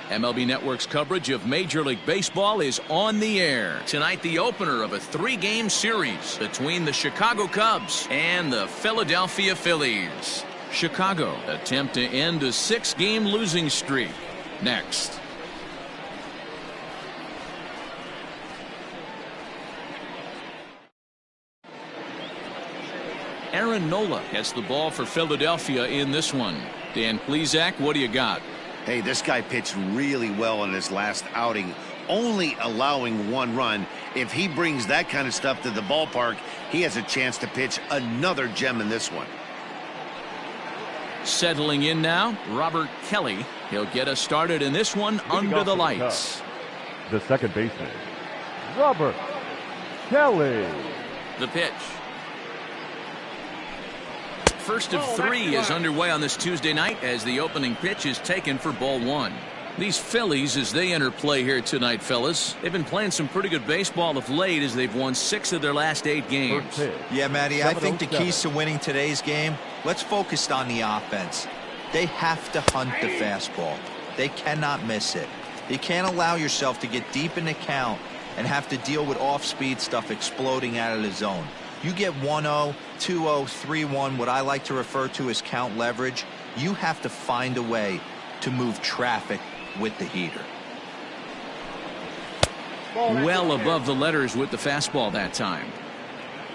MLB Network's coverage of Major League Baseball is on the air. Tonight, the opener of a 3-game series between the Chicago Cubs and the Philadelphia Phillies. Chicago attempt to end a 6-game losing streak. Next. Aaron Nola gets the ball for Philadelphia in this one. Dan Plesac, what do you got? Hey, this guy pitched really well in his last outing, only allowing 1 run. If he brings that kind of stuff to the ballpark, he has a chance to pitch another gem in this one. Settling in now, Robert Kelly. He'll get us started in this one under the lights. The second baseman, Robert Kelly. The pitch. First of 3 is underway on this Tuesday night as the opening pitch is taken for ball 1. These Phillies, as they enter play here tonight, fellas, they've been playing some pretty good baseball of late as they've won 6 of their last 8 games. Yeah, Matty, I think the keys to winning today's game, let's focus on the offense. They have to hunt the fastball. They cannot miss it. You can't allow yourself to get deep in the count and have to deal with off-speed stuff exploding out of the zone. You get 1-0, 2-0, 3-1, what I like to refer to as count leverage. You have to find a way to move traffic with the heater. Well above the letters with the fastball that time.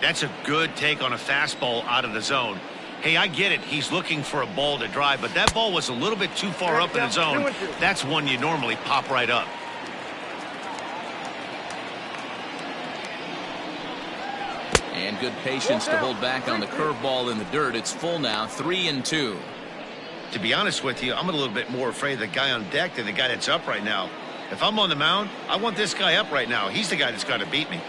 That's a good take on a fastball out of the zone. Hey, I get it. He's looking for a ball to drive, but that ball was a little bit too far up in the zone. That's one you normally pop right up. And good patience to hold back on the curveball in the dirt. It's full now, 3-2. To be honest with you, I'm a little bit more afraid of the guy on deck than the guy that's up right now. If I'm on the mound, I want this guy up right now. He's the guy that's got to beat me.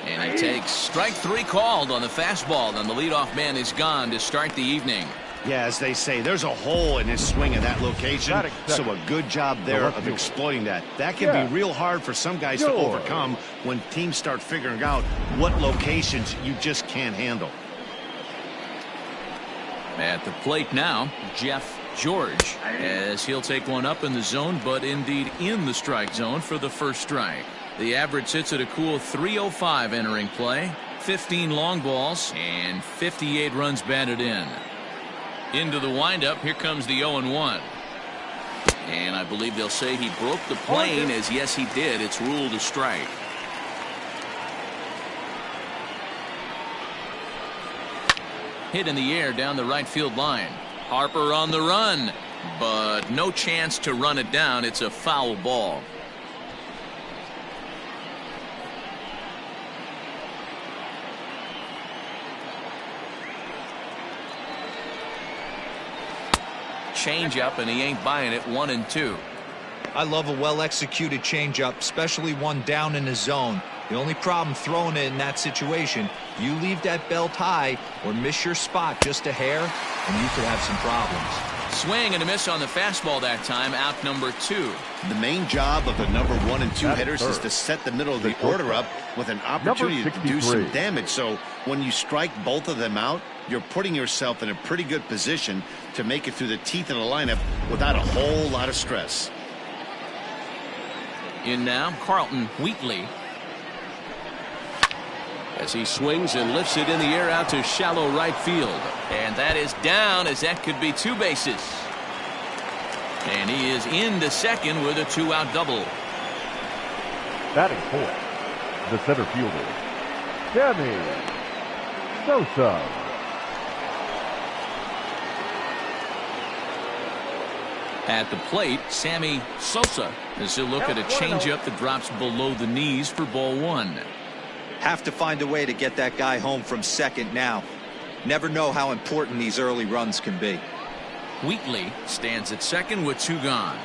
And he takes strike 3 called on the fastball. And the leadoff man is gone to start the evening. Yeah, as they say, there's a hole in his swing in that location, so a good job there of exploiting that. That can be real hard for some guys to overcome when teams start figuring out what locations you just can't handle. At the plate now, Jeff George, as he'll take one up in the zone, but indeed in the strike zone for the first strike. The average sits at a cool 305 entering play, 15 long balls, and 58 runs batted in. Into the windup, here comes the 0-1. And I believe they'll say he broke the plane, as yes he did. It's ruled a strike. Hit in the air down the right field line. Harper on the run, but no chance to run it down. It's a foul ball. Changeup, and he ain't buying it. 1-2. I love a well-executed changeup, especially one down in the zone. The only problem throwing it in that situation, you leave that belt high or miss your spot just a hair, and you could have some problems. Swing and a miss on the fastball that time. Out number 2. The main job of the number 1 and 2 hitters is to set the middle of the order up with an opportunity to do some damage. So when you strike both of them out, you're putting yourself in a pretty good position to make it through the teeth of the lineup without a whole lot of stress. In now, Carlton Wheatley. As he swings and lifts it in the air out to shallow right field. And that is down, as that could be 2 bases. And he is into second with a 2-out double. Batting fourth, the center fielder, Kerry Watkins. At the plate, Sammy Sosa, as he'll look at a changeup that drops below the knees for ball 1. Have to find a way to get that guy home from second now. Never know how important these early runs can be. Wheatley stands at second with 2 gone.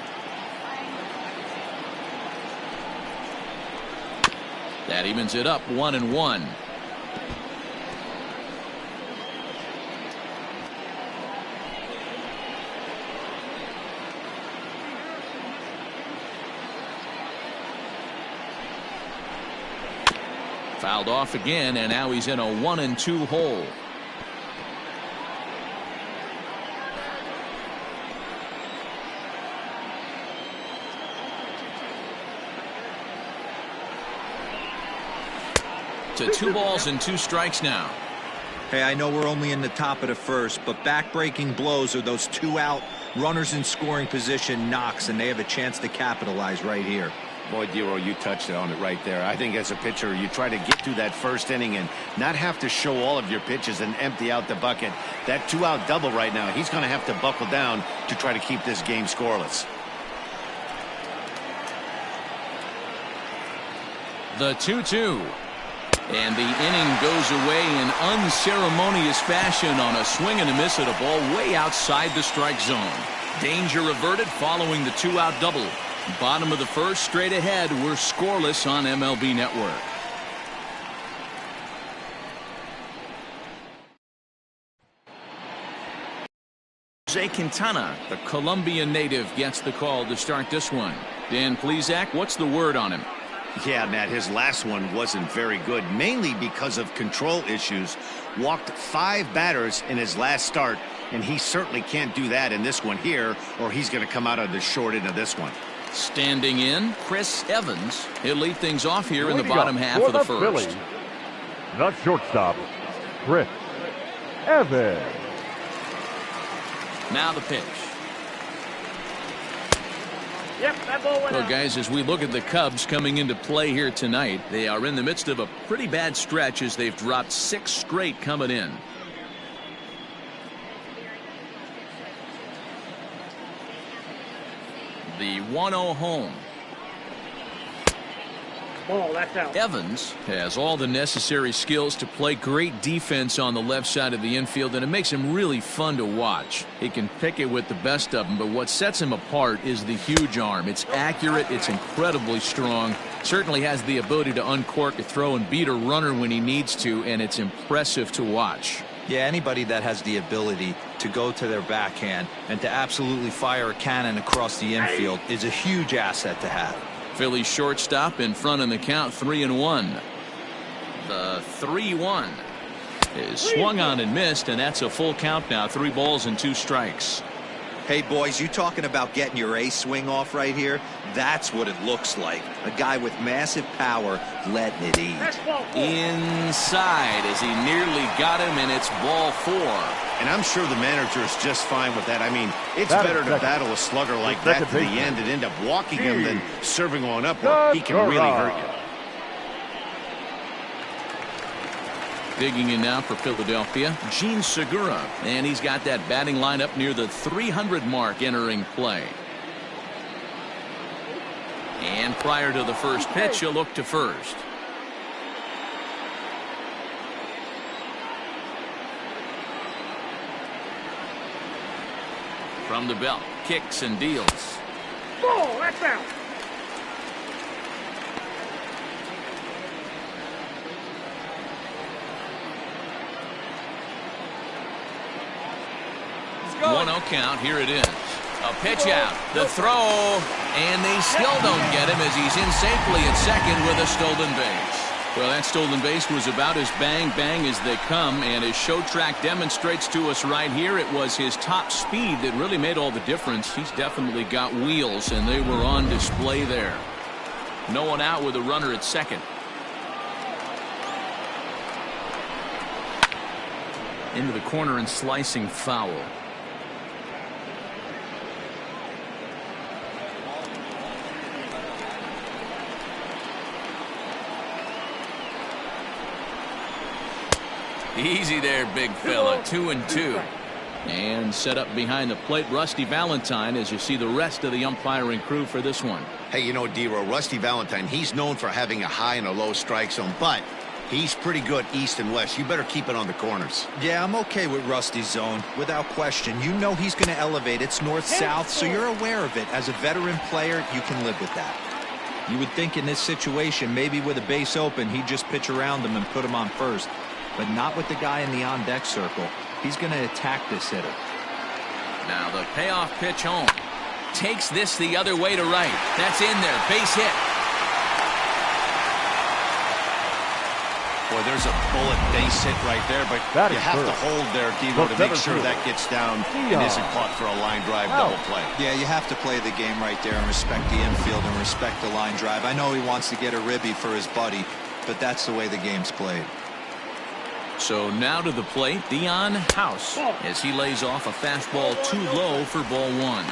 That evens it up, 1-1. Fouled off again, and now he's in a 1-2 hole. to 2 balls and 2 strikes now. Hey, I know we're only in the top of the first, but back-breaking blows are those 2-out runners in scoring position knocks, and they have a chance to capitalize right here. Boy, Dero, you touched on it right there. I think as a pitcher, you try to get through that first inning and not have to show all of your pitches and empty out the bucket. That 2-out double right now, he's going to have to buckle down to try to keep this game scoreless. The 2-2. And the inning goes away in unceremonious fashion on a swing and a miss at a ball way outside the strike zone. Danger averted following the 2-out double. Bottom of the first, straight ahead. We're scoreless on MLB Network. Jose Quintana, the Colombian native, gets the call to start this one. Dan Plesac, what's the word on him? Yeah, Matt, his last one wasn't very good, mainly because of control issues. Walked 5 batters in his last start, and he certainly can't do that in this one here, or he's going to come out of the short end of this one. Standing in, Chris Evans. He'll lead things off here in the bottom half of the first. Phillies, the shortstop, Chris Evans. Now the pitch. Well, guys, as we look at the Cubs coming into play here tonight, they are in the midst of a pretty bad stretch as they've dropped 6 straight coming in. The 1-0 home. Ball, that's out. Evans has all the necessary skills to play great defense on the left side of the infield, and it makes him really fun to watch. He can pick it with the best of them, but what sets him apart is the huge arm. It's accurate, it's incredibly strong, certainly has the ability to uncork a throw and beat a runner when he needs to, and it's impressive to watch. Yeah, anybody that has the ability to go to their backhand and to absolutely fire a cannon across the infield is a huge asset to have. Phillies shortstop in front in the count, 3-1. The 3-1 is swung on and missed, and that's a full count now. 3 balls and 2 strikes. Hey, boys, you talking about getting your ace swing off right here? That's what it looks like. A guy with massive power letting it eat. Inside as he nearly got him, and it's ball 4. And I'm sure the manager is just fine with that. I mean, it's better to battle a slugger like that to the end and end up walking him than serving one up where he can really hurt you. Digging in now for Philadelphia, Gene Segura, and he's got that batting lineup near the 300 mark entering play. And prior to the first pitch, he'll look to first. From the belt, kicks and deals. Ball, that's out. Going. 1-0 count. Here it is. A pitch out. The throw. And they still don't get him as he's in safely at second with a stolen base. Well, that stolen base was about as bang-bang as they come, and as Show Track demonstrates to us right here, it was his top speed that really made all the difference. He's definitely got wheels, and they were on display there. No one out with a runner at second. Into the corner and slicing foul. Easy there, big fella. 2-2. And set up behind the plate, Rusty Valentine, as you see the rest of the umpiring crew for this one. Hey, you know, Dero, Rusty Valentine, he's known for having a high and a low strike zone, but he's pretty good east and west. You better keep it on the corners. Yeah, I'm okay with Rusty's zone, without question. You know he's going to elevate. It's north-south, so you're aware of it. As a veteran player, you can live with that. You would think in this situation, maybe with a base open, he'd just pitch around him and put him on first. But not with the guy in the on-deck circle. He's going to attack this hitter. Now the payoff pitch home. Takes this the other way to right. That's in there. Base hit. Boy, there's a bullet base hit right there, but you have to hold there, Dero, to make sure that gets down and isn't caught for a line drive double play. Yeah, you have to play the game right there and respect the infield and respect the line drive. I know he wants to get a ribby for his buddy, but that's the way the game's played. So now to the plate, Dion House, as he lays off a fastball too low for ball one.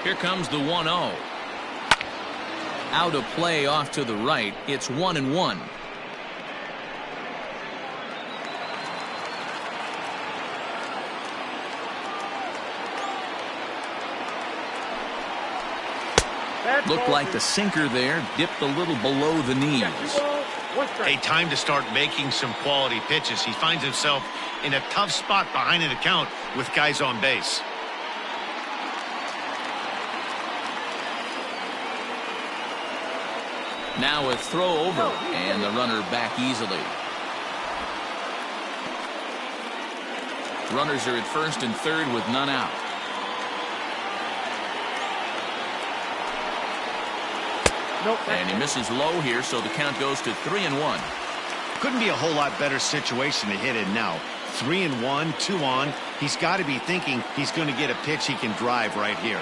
Here comes the 1-0. Out of play off to the right. It's 1-1. Looked like the sinker there dipped a little below the knees. A time to start making some quality pitches. He finds himself in a tough spot behind an account with guys on base. Now a throw over, and the runner back easily. Runners are at first and third with none out. And he misses low here, so the count goes to 3-1. Couldn't be a whole lot better situation to hit in now. 3-1, 2 on. He's got to be thinking he's going to get a pitch he can drive right here.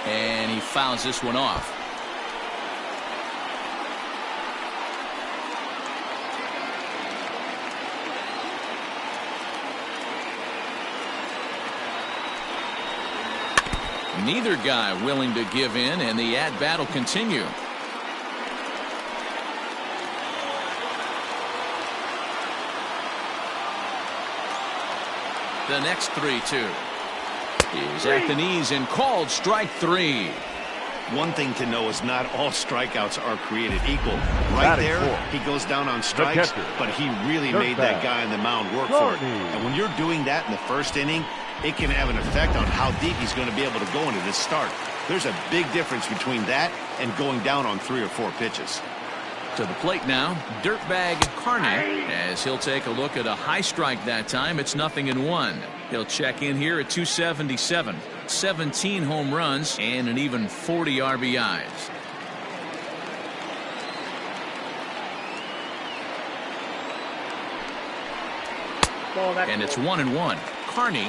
And he fouls this one off. Neither guy willing to give in, and the at-bat will continue. The next 3-2. He's at the knees and called strike 3. One thing to know is not all strikeouts are created equal. Right there, he goes down on strikes, but he really made that guy on the mound work for it. And when you're doing that in the first inning, it can have an effect on how deep he's going to be able to go into this start. There's a big difference between that and going down on 3 or 4 pitches. To the plate now, Dirtbag Carney, as he'll take a look at a high strike that time. It's 0-1. He'll check in here at 277, 17 home runs, and an even 40 RBIs. And it's 1-1. Carney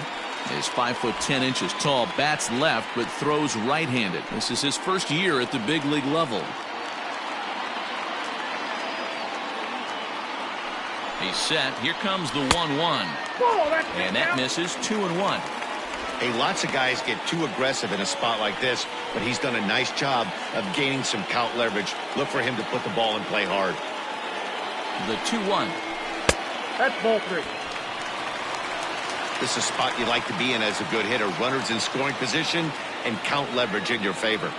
is 5'10" tall, bats left, but throws right-handed. This is his first year at the big league level. He's set. Here comes the 1-1. And that misses. 2-1. Hey, lots of guys get too aggressive in a spot like this, but he's done a nice job of gaining some count leverage. Look for him to put the ball in play hard. The 2-1. That's ball 3. This is a spot you like to be in as a good hitter. Runners in scoring position and count leverage in your favor.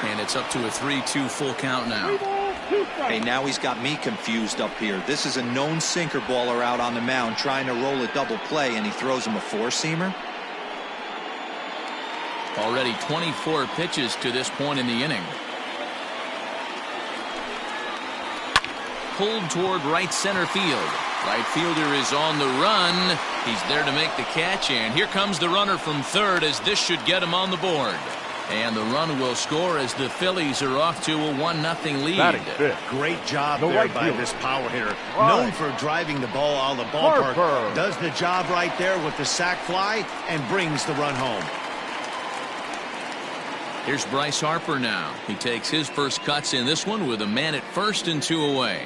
And it's up to a 3-2 full count now. Hey, now he's got me confused up here. This is a known sinker baller out on the mound trying to roll a double play, and he throws him a 4-seamer. Already 24 pitches to this point in the inning. Pulled toward right center field. Right fielder is on the run. He's there to make the catch, and here comes the runner from third, as this should get him on the board. And the run will score as the Phillies are off to a 1-0 lead. Great job there by this power hitter. Known for driving the ball out of the ballpark. Does the job right there with the sac fly and brings the run home. Here's Bryce Harper now. He takes his first cuts in this one with a man at first and 2 away.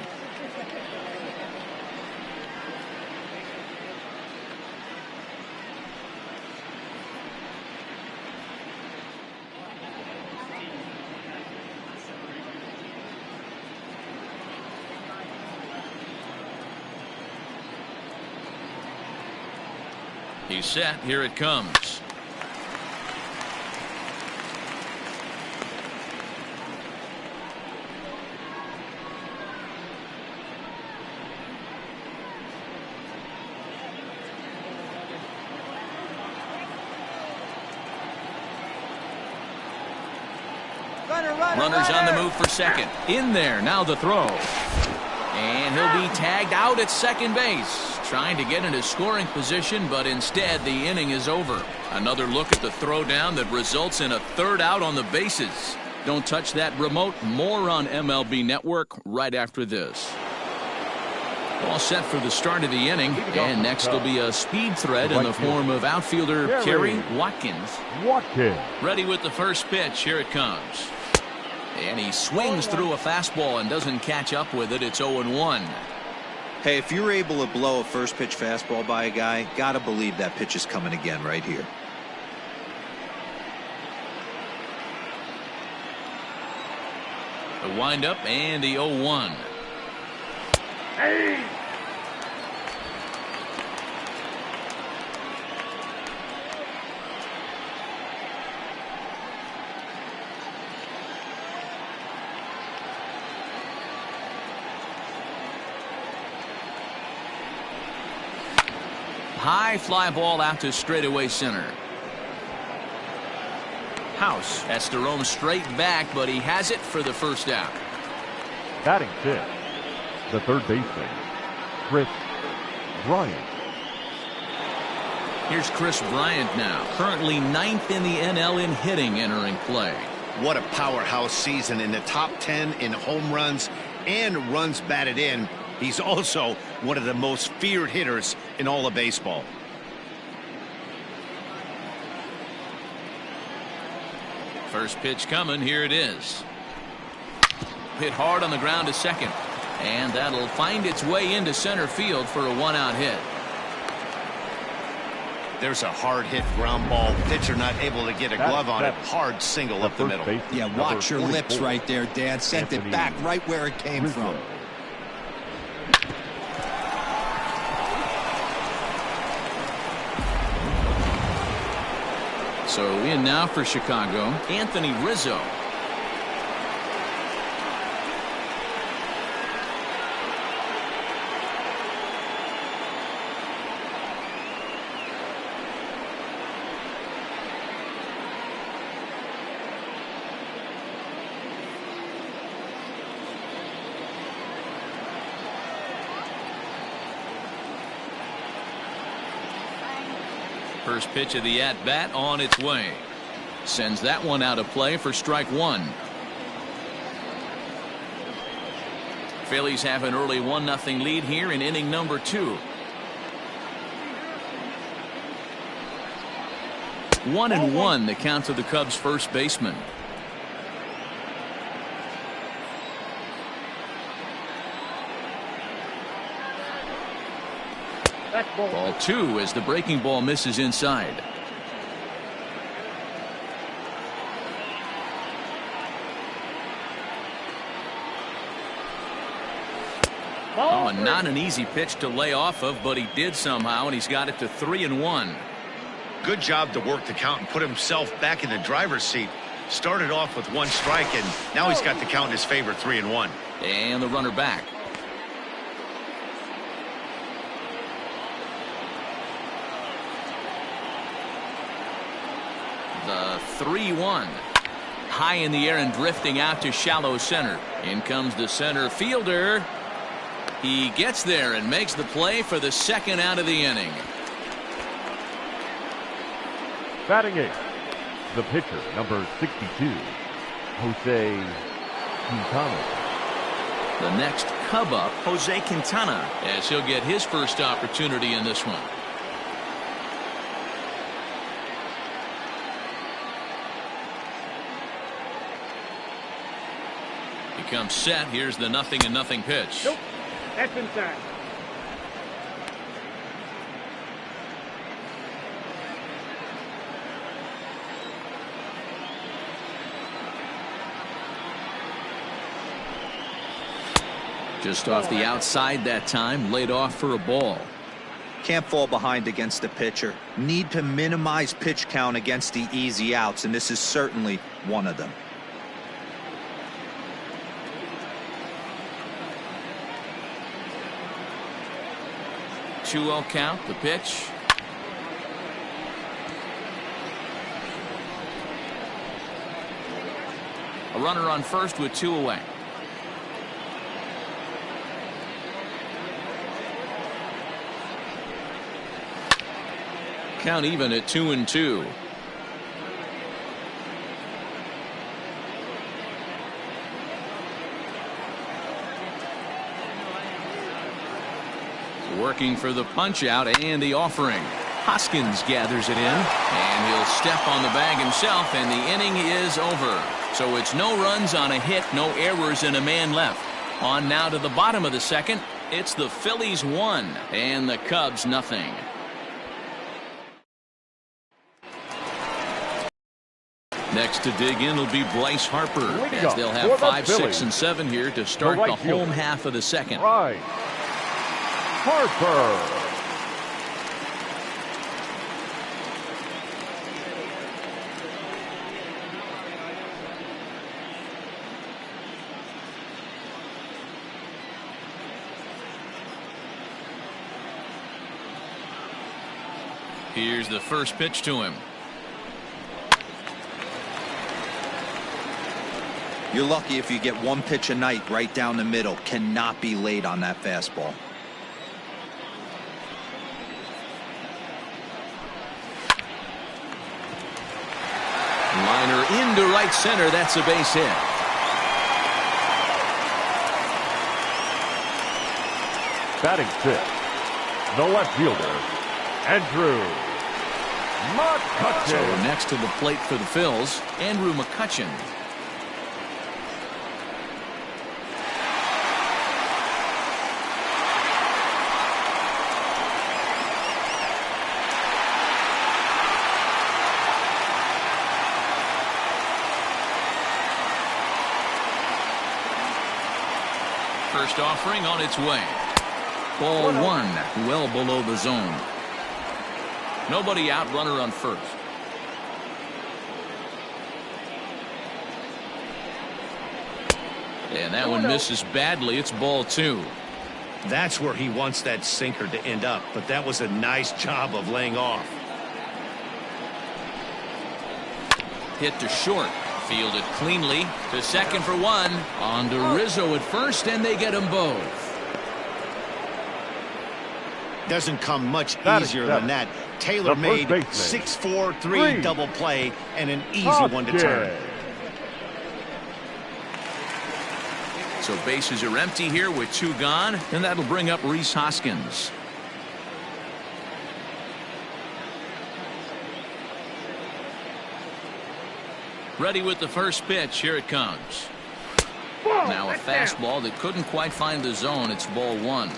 He's set. Here it comes. Runners on the move for second. In there. Now the throw. And he'll be tagged out at second base. trying to get into scoring position, but instead the inning is over. Another look at the throwdown that results in a third out on the bases. Don't touch that remote. More on MLB Network right after this. All set for the start of the inning, and next will be a speed threat in the form of outfielder Kerry Watkins. Ready with the first pitch. Here it comes. And he swings through a fastball and doesn't catch up with it. It's 0-1. Hey, if you're able to blow a first pitch fastball by a guy, gotta believe that pitch is coming again right here. The windup and the 0-1. Hey! High fly ball out to straightaway center. House has to roam straight back, but he has it for the first out. Batting fifth, the third baseman, Bryant. Here's Chris Bryant now, currently ninth in the NL in hitting entering play. What a powerhouse season, in the top 10 in home runs and runs batted in. He's also one of the most feared hitters in all of baseball. First pitch coming. Here it is. Hit hard on the ground to second, and that'll find its way into center field for a one-out hit. There's a hard hit ground ball. Pitcher not able to get a glove on it. Hard single up the middle. Yeah, watch your lips right there, Dan. Sent it back right where it came from. So in now for Chicago, Anthony Rizzo. First pitch of the at-bat on its way. Sends that one out of play for strike one. Phillies have an early 1-0 lead here in inning number 2. 1-1 the count to the Cubs first baseman. Ball 2 as the breaking ball misses inside. Oh, not an easy pitch to lay off of, but he did somehow, and he's got it to 3-1. Good job to work the count and put himself back in the driver's seat. Started off with 1 strike, and now he's got the count in his favor, 3-1. And the runner back. The 3-1. High in the air and drifting out to shallow center. In comes the center fielder. He gets there and makes the play for the second out of the inning. Batting eighth, the pitcher, number 62, Jose Quintana. The next Cub up, Jose Quintana, as he'll get his first opportunity in this one. He comes set. Here's the 0-0 pitch. Nope. That's inside. Just off the outside that time, laid off for a ball. Can't fall behind against the pitcher. Need to minimize pitch count against the easy outs, and this is certainly one of them. Two-0 count, the pitch. A runner on first with 2 away. Count even at 2-2. Working for the punch out and the offering. Hoskins gathers it in, and he'll step on the bag himself, and the inning is over. So it's no runs on a hit, no errors, and a man left. On now to the bottom of the second. It's the Phillies 1 and the Cubs nothing. Next to dig in will be Bryce Harper, as they'll have 5, 6, and 7 here to start the home half of the second. Right. Harper. Here's the first pitch to him. You're lucky if you get one pitch a night right down the middle. Cannot be late on that fastball. Liner into right center. That's a base hit. Batting 6th, the left fielder, Andrew Mccutchen. So next to the plate for the Phils, Andrew Mccutchen. First offering on its way. Ball 1, well below the zone. Nobody out, runner on first. And that one misses badly. It's ball 2. That's where he wants that sinker to end up, but that was a nice job of laying off. Hit to short. Fielded cleanly to second for 1. On to Rizzo at first, and they get them both. Doesn't come much easier than that. Taylor made 6-4-3 double play and an easy one to turn. So bases are empty here with 2 gone, and that'll bring up Rhys Hoskins. Ready with the first pitch. Here it comes. Now a fastball that couldn't quite find the zone. It's ball 1.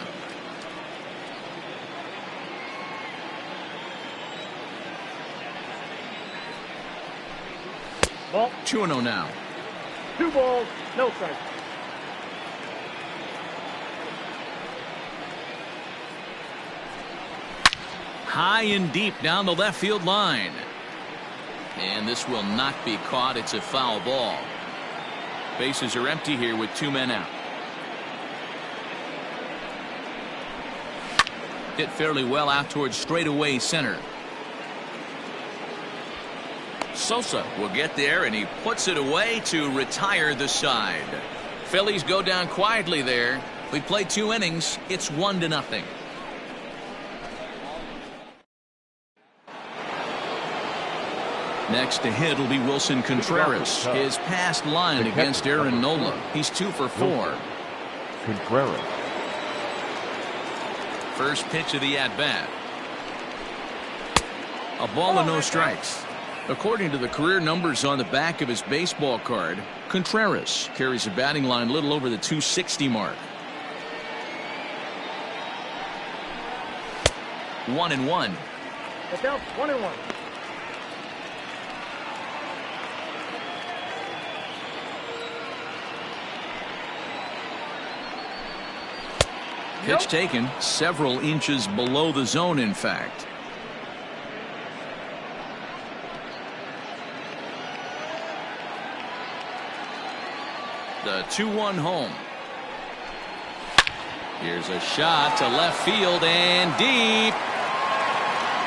Ball. 2-0 now. 2 balls, no strikes. High and deep down the left field line. And this will not be caught. It's a foul ball. Bases are empty here with 2 men out. Hit fairly well out towards straightaway center. Sosa will get there, and he puts it away to retire the side. Phillies go down quietly there. We played 2 innings. It's 1-0. Next to hit will be Wilson Contreras. His past line against Aaron Nola. He's 2 for 4. Contreras. First pitch of the at-bat. A ball and no strikes. According to the career numbers on the back of his baseball card, Contreras carries a batting line a little over the 260 mark. 1-1. It's out 1-1. Pitch taken several inches below the zone, in fact. The 2-1 home. Here's a shot to left field and deep.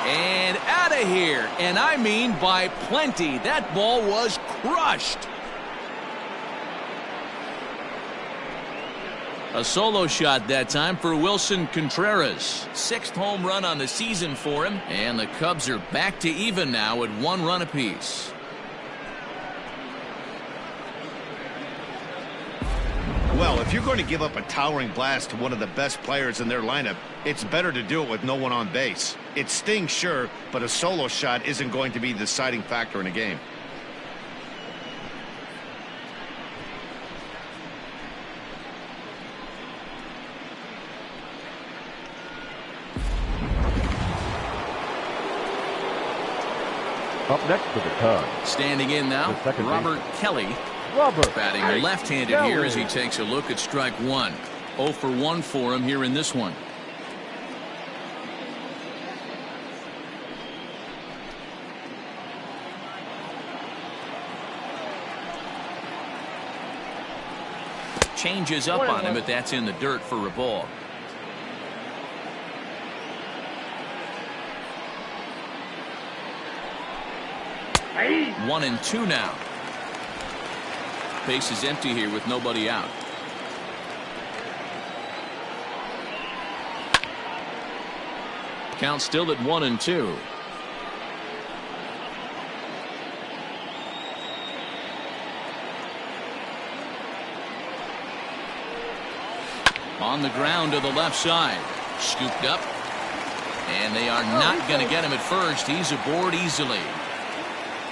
And out of here. And I mean by plenty. That ball was crushed. A solo shot that time for Wilson Contreras. 6th home run on the season for him, and the Cubs are back to even now at 1 run apiece. Well, if you're going to give up a towering blast to one of the best players in their lineup, it's better to do it with no one on base. It stings, sure, but a solo shot isn't going to be the deciding factor in a game. Up next for the Cubs. Standing in now, Robert Kelly. Batting left-handed here as he takes a look at strike 1. 0 for 1 for him here in this one. Changes up on him, but that's in the dirt for a ball. Hey. 1-2 now. Base is empty here with nobody out. Count still at 1-2. On the ground to the left side. Scooped up. And they are not going to get him at first. He's aboard easily.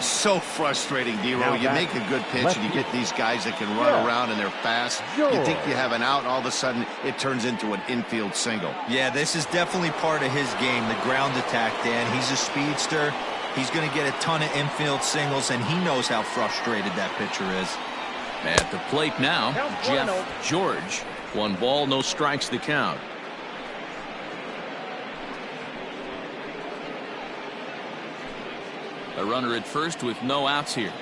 So frustrating, D-Roll. You make a good pitch and you get these guys that can run around and they're fast. You think you have an out, and all of a sudden it turns into an infield single. Yeah, this is definitely part of his game, the ground attack, Dan. He's a speedster. He's going to get a ton of infield singles, and he knows how frustrated that pitcher is. At the plate now, Jeff George. 1 ball, no strikes the count. A runner at first with no outs here.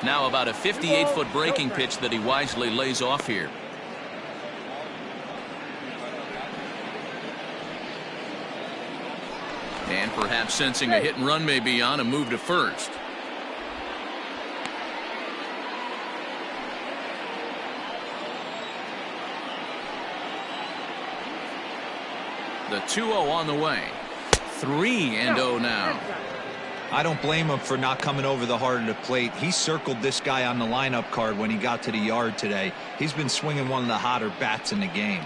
Now about a 58-foot breaking pitch that he wisely lays off here. And perhaps sensing a hit and run may be on, a move to first. The 2-0 on the way. 3-0 now. I don't blame him for not coming over the heart of the plate. He circled this guy on the lineup card when he got to the yard today. He's been swinging one of the hotter bats in the game.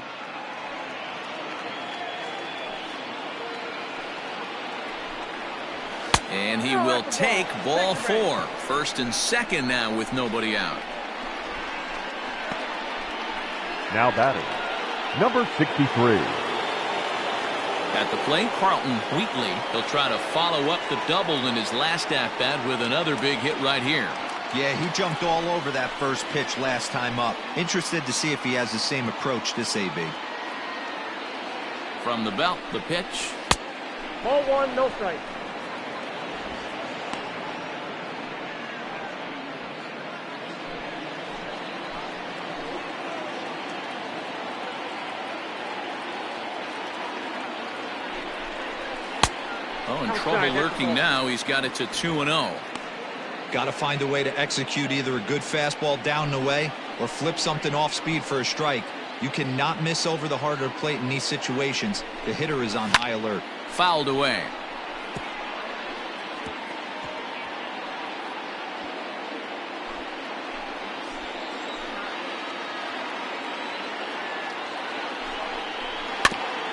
And he will take ball 4. 1st and 2nd now with nobody out. Now batting, number 63. At the plate, Carlton Wheatley. He'll try to follow up the double in his last at-bat with another big hit right here. Yeah, he jumped all over that first pitch last time up. Interested to see if he has the same approach this AB. From the belt, the pitch. Ball 1, no strike. Oh, and trouble lurking now. He's got it to 2-0. Got to find a way to execute either a good fastball down the way or flip something off speed for a strike. You cannot miss over the heart of the plate in these situations. The hitter is on high alert. Fouled away.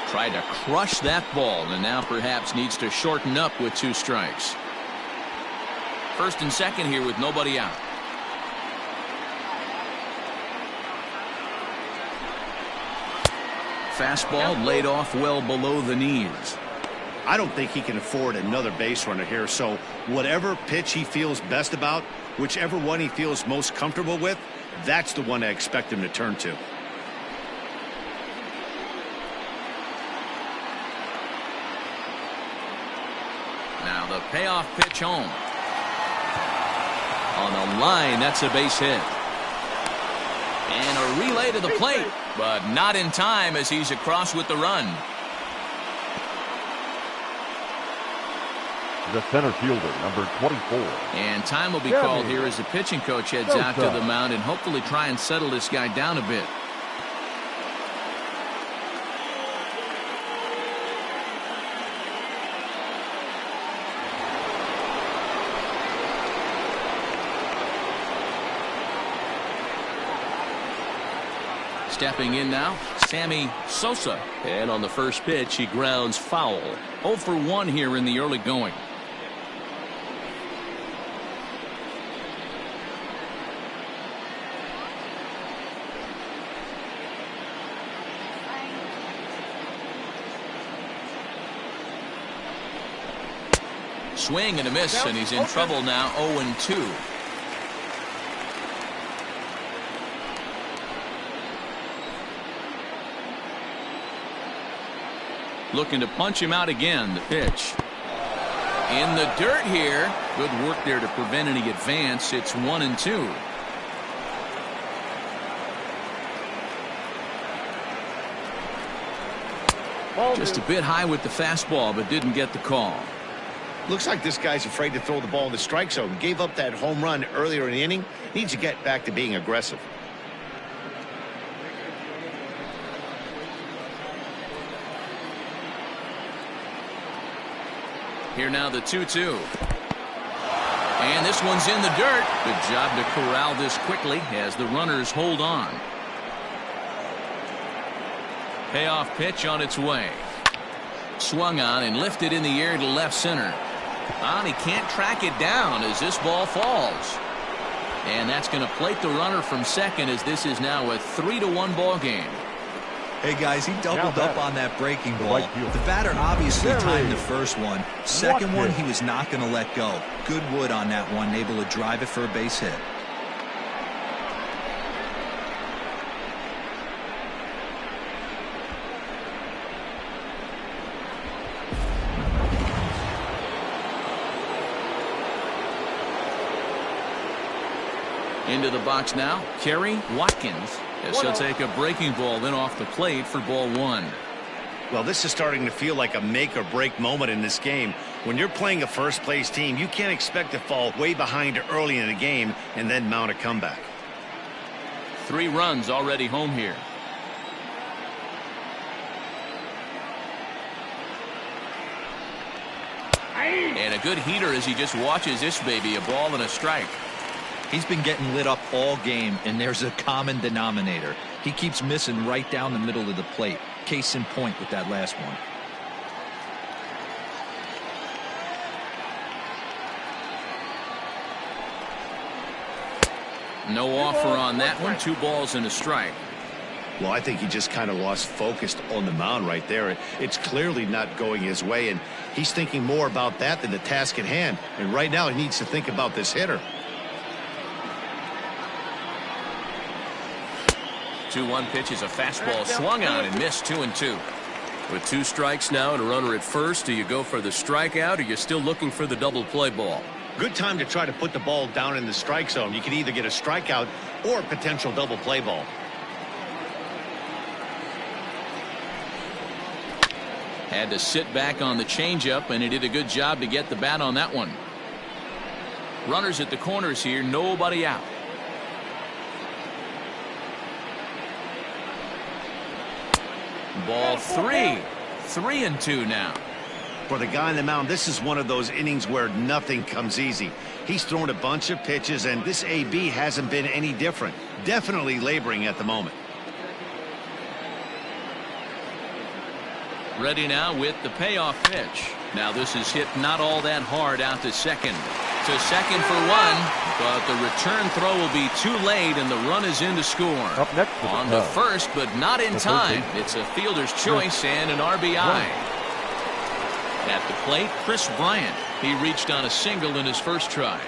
Tried to crush that ball and now perhaps needs to shorten up with 2 strikes. 1st and 2nd here with nobody out. Fastball laid off well below the knees. I don't think he can afford another base runner here, so whatever pitch he feels best about, whichever one he feels most comfortable with, that's the one I expect him to turn to. Now the payoff pitch home. On the line, that's a base hit. And a relay to the plate, but not in time as he's across with the run. The center fielder, number 24. And time will be called here as the pitching coach heads out to the mound and hopefully try and settle this guy down a bit. Stepping in now, Sammy Sosa. And on the first pitch, he grounds foul. 0 for 1 here in the early going. Swing and a miss, and he's in trouble now, 0-2. Looking to punch him out again. The pitch. In the dirt here. Good work there to prevent any advance. It's 1-2. Just a bit high with the fastball, but didn't get the call. Looks like this guy's afraid to throw the ball in the strike zone. Gave up that home run earlier in the inning. Needs to get back to being aggressive. Here now the 2-2. And this one's in the dirt. Good job to corral this quickly as the runners hold on. Payoff pitch on its way. Swung on and lifted in the air to left center. And he can't track it down as this ball falls. And that's going to plate the runner from second as this is now a 3-1 ball game. Hey guys, he doubled up on that breaking ball. The batter obviously timed the first one. Second one, he was not going to let go. Good wood on that one, able to drive it for a base hit. Into the box now, Kerry Watkins. As he'll take a breaking ball then off the plate for ball 1. Well, this is starting to feel like a make or break moment in this game. When you're playing a first place team, you can't expect to fall way behind early in the game and then mount a comeback. 3 runs already home here. And a good heater as he just watches this baby, a ball and a strike. He's been getting lit up all game, and there's a common denominator. He keeps missing right down the middle of the plate. Case in point with that last one. No offer on that one. 2 balls and a strike. Well, I think he just kind of lost focus on the mound right there. It's clearly not going his way, and he's thinking more about that than the task at hand. And right now he needs to think about this hitter. 2-1 pitch is a fastball swung on and missed. 2-2. With 2 strikes now and a runner at first, do you go for the strikeout or you're still looking for the double play ball? Good time to try to put the ball down in the strike zone. You can either get a strikeout or a potential double play ball. Had to sit back on the changeup, and he did a good job to get the bat on that one. Runners at the corners here, nobody out. Ball 3. 3-2 now. For the guy on the mound, this is one of those innings where nothing comes easy. He's thrown a bunch of pitches, and this AB hasn't been any different. Definitely laboring at the moment. Ready now with the payoff pitch. Now this is hit not all that hard out to second. To second for 1, but the return throw will be too late, and the run is in to score. Up next on the first, but not in time. It's a fielder's choice and an RBI. At the plate, Bryant. He reached on a single in his first try.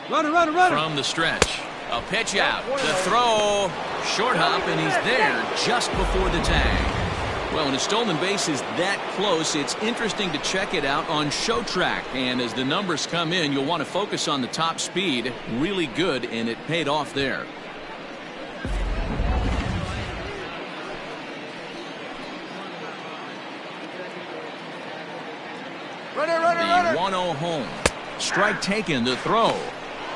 Runner. From the stretch. A pitch out. The throw. Short hop, and he's there just before the tag. Well, when a stolen base is that close, it's interesting to check it out on Show Track. And as the numbers come in, you'll want to focus on the top speed. Really good, and it paid off there. The 1-0 home. Strike taken, the throw.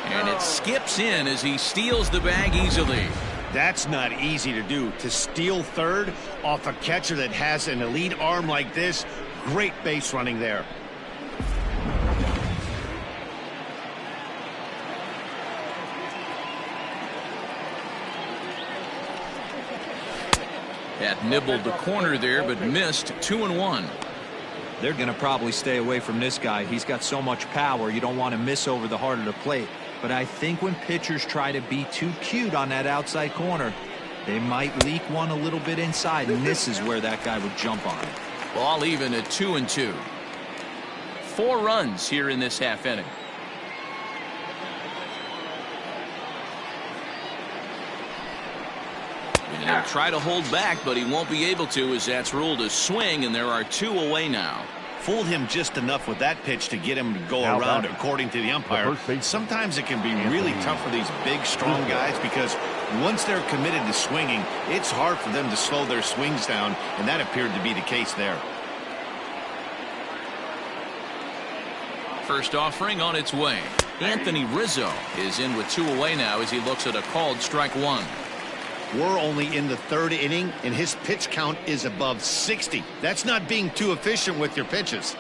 And it skips in as he steals the bag easily. That's not easy to do. To steal third off a catcher that has an elite arm like this, great base running there. That nibbled the corner there, but missed. 2-1. They're going to probably stay away from this guy. He's got so much power, you don't want to miss over the heart of the plate. But I think when pitchers try to be too cute on that outside corner, they might leak one a little bit inside, and this is where that guy would jump on it. Ball even at 2-2. 4 runs here in this half inning. And he'll try to hold back, but he won't be able to, as that's ruled a swing, and there are 2 away now. Fooled him just enough with that pitch to get him to go around, according to the umpire. Sometimes it can be really tough for these big, strong guys, because once they're committed to swinging, it's hard for them to slow their swings down, and that appeared to be the case there. First offering on its way. Anthony Rizzo is in with 2 away now as he looks at a called strike 1. We're only in the 3rd inning, and his pitch count is above 60. That's not being too efficient with your pitches.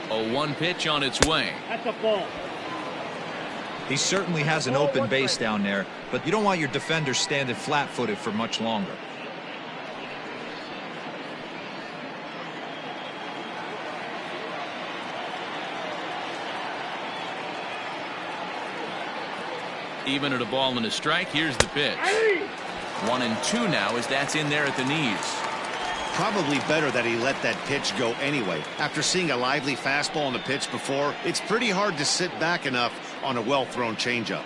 A 1 pitch on its way. That's a ball. He certainly has an open base down there, but you don't want your defender standing flat-footed for much longer. Even at a ball and a strike. Here's the pitch. 1-2 now as that's in there at the knees. Probably better that he let that pitch go anyway. After seeing a lively fastball on the pitch before, it's pretty hard to sit back enough on a well-thrown changeup.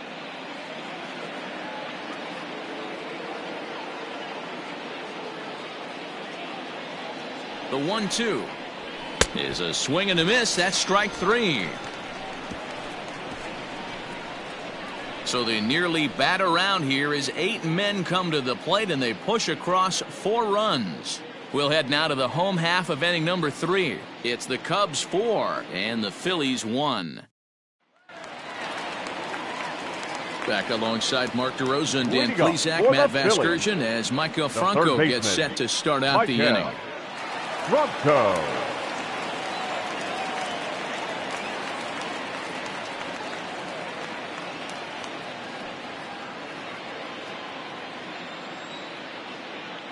The 1-2 is a swing and a miss. That's strike 3. So they nearly bat around here as 8 men come to the plate and they push across 4 runs. We'll head now to the home half of inning number 3. It's the Cubs 4 and the Phillies 1. Back alongside Mark DeRosa and Dan Plesac, Matt Vasgersian, as Micah Franco gets set to start out the inning. Franco.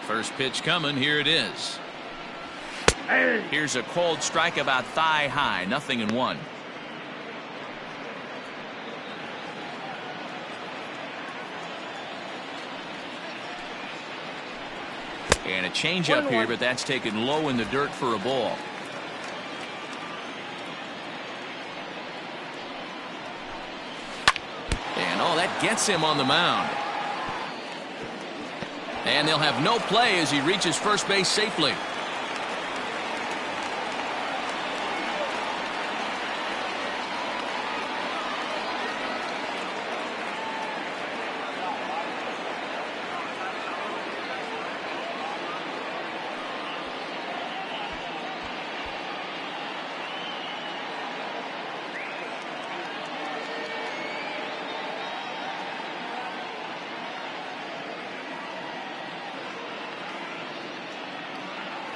First pitch coming. Here it is. Here's a cold strike about thigh high. 0-1. And a changeup here, but that's taken low in the dirt for a ball. And oh, that gets him on the mound. And they'll have no play as he reaches first base safely.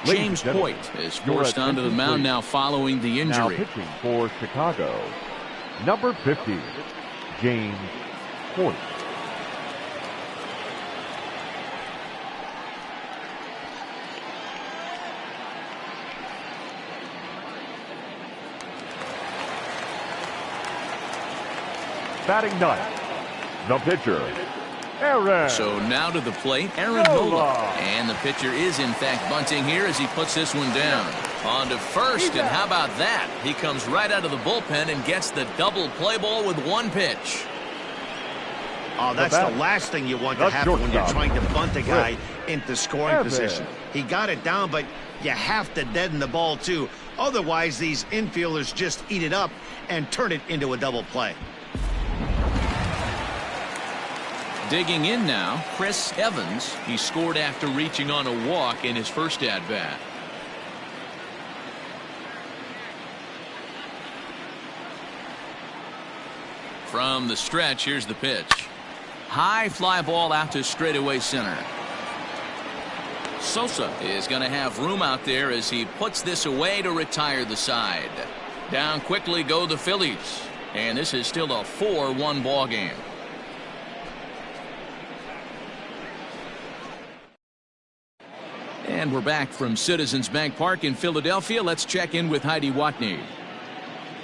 James Hoyt is forced onto the mound now following the injury. Now pitching for Chicago, number 50, James Hoyt. Batting ninth, the pitcher, Aaron. So now to the plate, Aaron Nola. And the pitcher is in fact bunting here as he puts this one down. On to first, and how about that? He comes right out of the bullpen and gets the double play ball with one pitch. Oh, that's the last thing you want to happen when you're trying to bunt a guy into scoring position. He got it down, but you have to deaden the ball too. Otherwise, these infielders just eat it up and turn it into a double play. Digging in now, Chris Evans. He scored after reaching on a walk in his first at-bat. From the stretch, here's the pitch. High fly ball out to straightaway center. Sosa is going to have room out there as he puts this away to retire the side. Down quickly go the Phillies. And this is still a 4-1 ball game. And we're back from Citizens Bank Park in Philadelphia. Let's check in with Heidi Watney.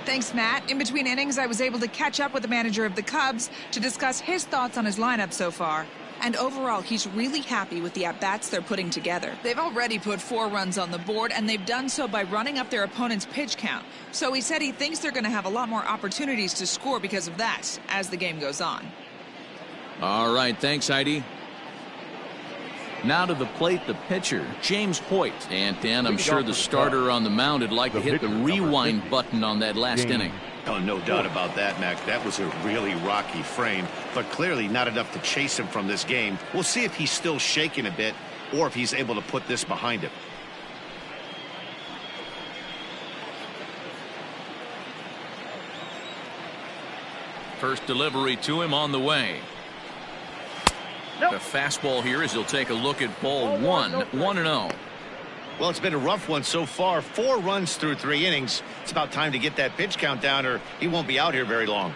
Thanks, Matt. In between innings, I was able to catch up with the manager of the Cubs to discuss his thoughts on his lineup so far. And overall, he's really happy with the at-bats they're putting together. They've already put 4 runs on the board, and they've done so by running up their opponent's pitch count. So he said he thinks they're going to have a lot more opportunities to score because of that as the game goes on. All right, thanks, Heidi. Now to the plate, the pitcher, James Hoyt. And Dan, I'm sure the starter on the mound would like to hit the rewind button on that last inning. Oh, no doubt about that, Mac. That was a really rocky frame, but clearly not enough to chase him from this game. We'll see if he's still shaking a bit or if he's able to put this behind him. First delivery to him on the way. The fastball here as he'll take a look at ball 1, 1-0. Well, it's been a rough one so far. 4 runs through 3 innings. It's about time to get that pitch count down or he won't be out here very long.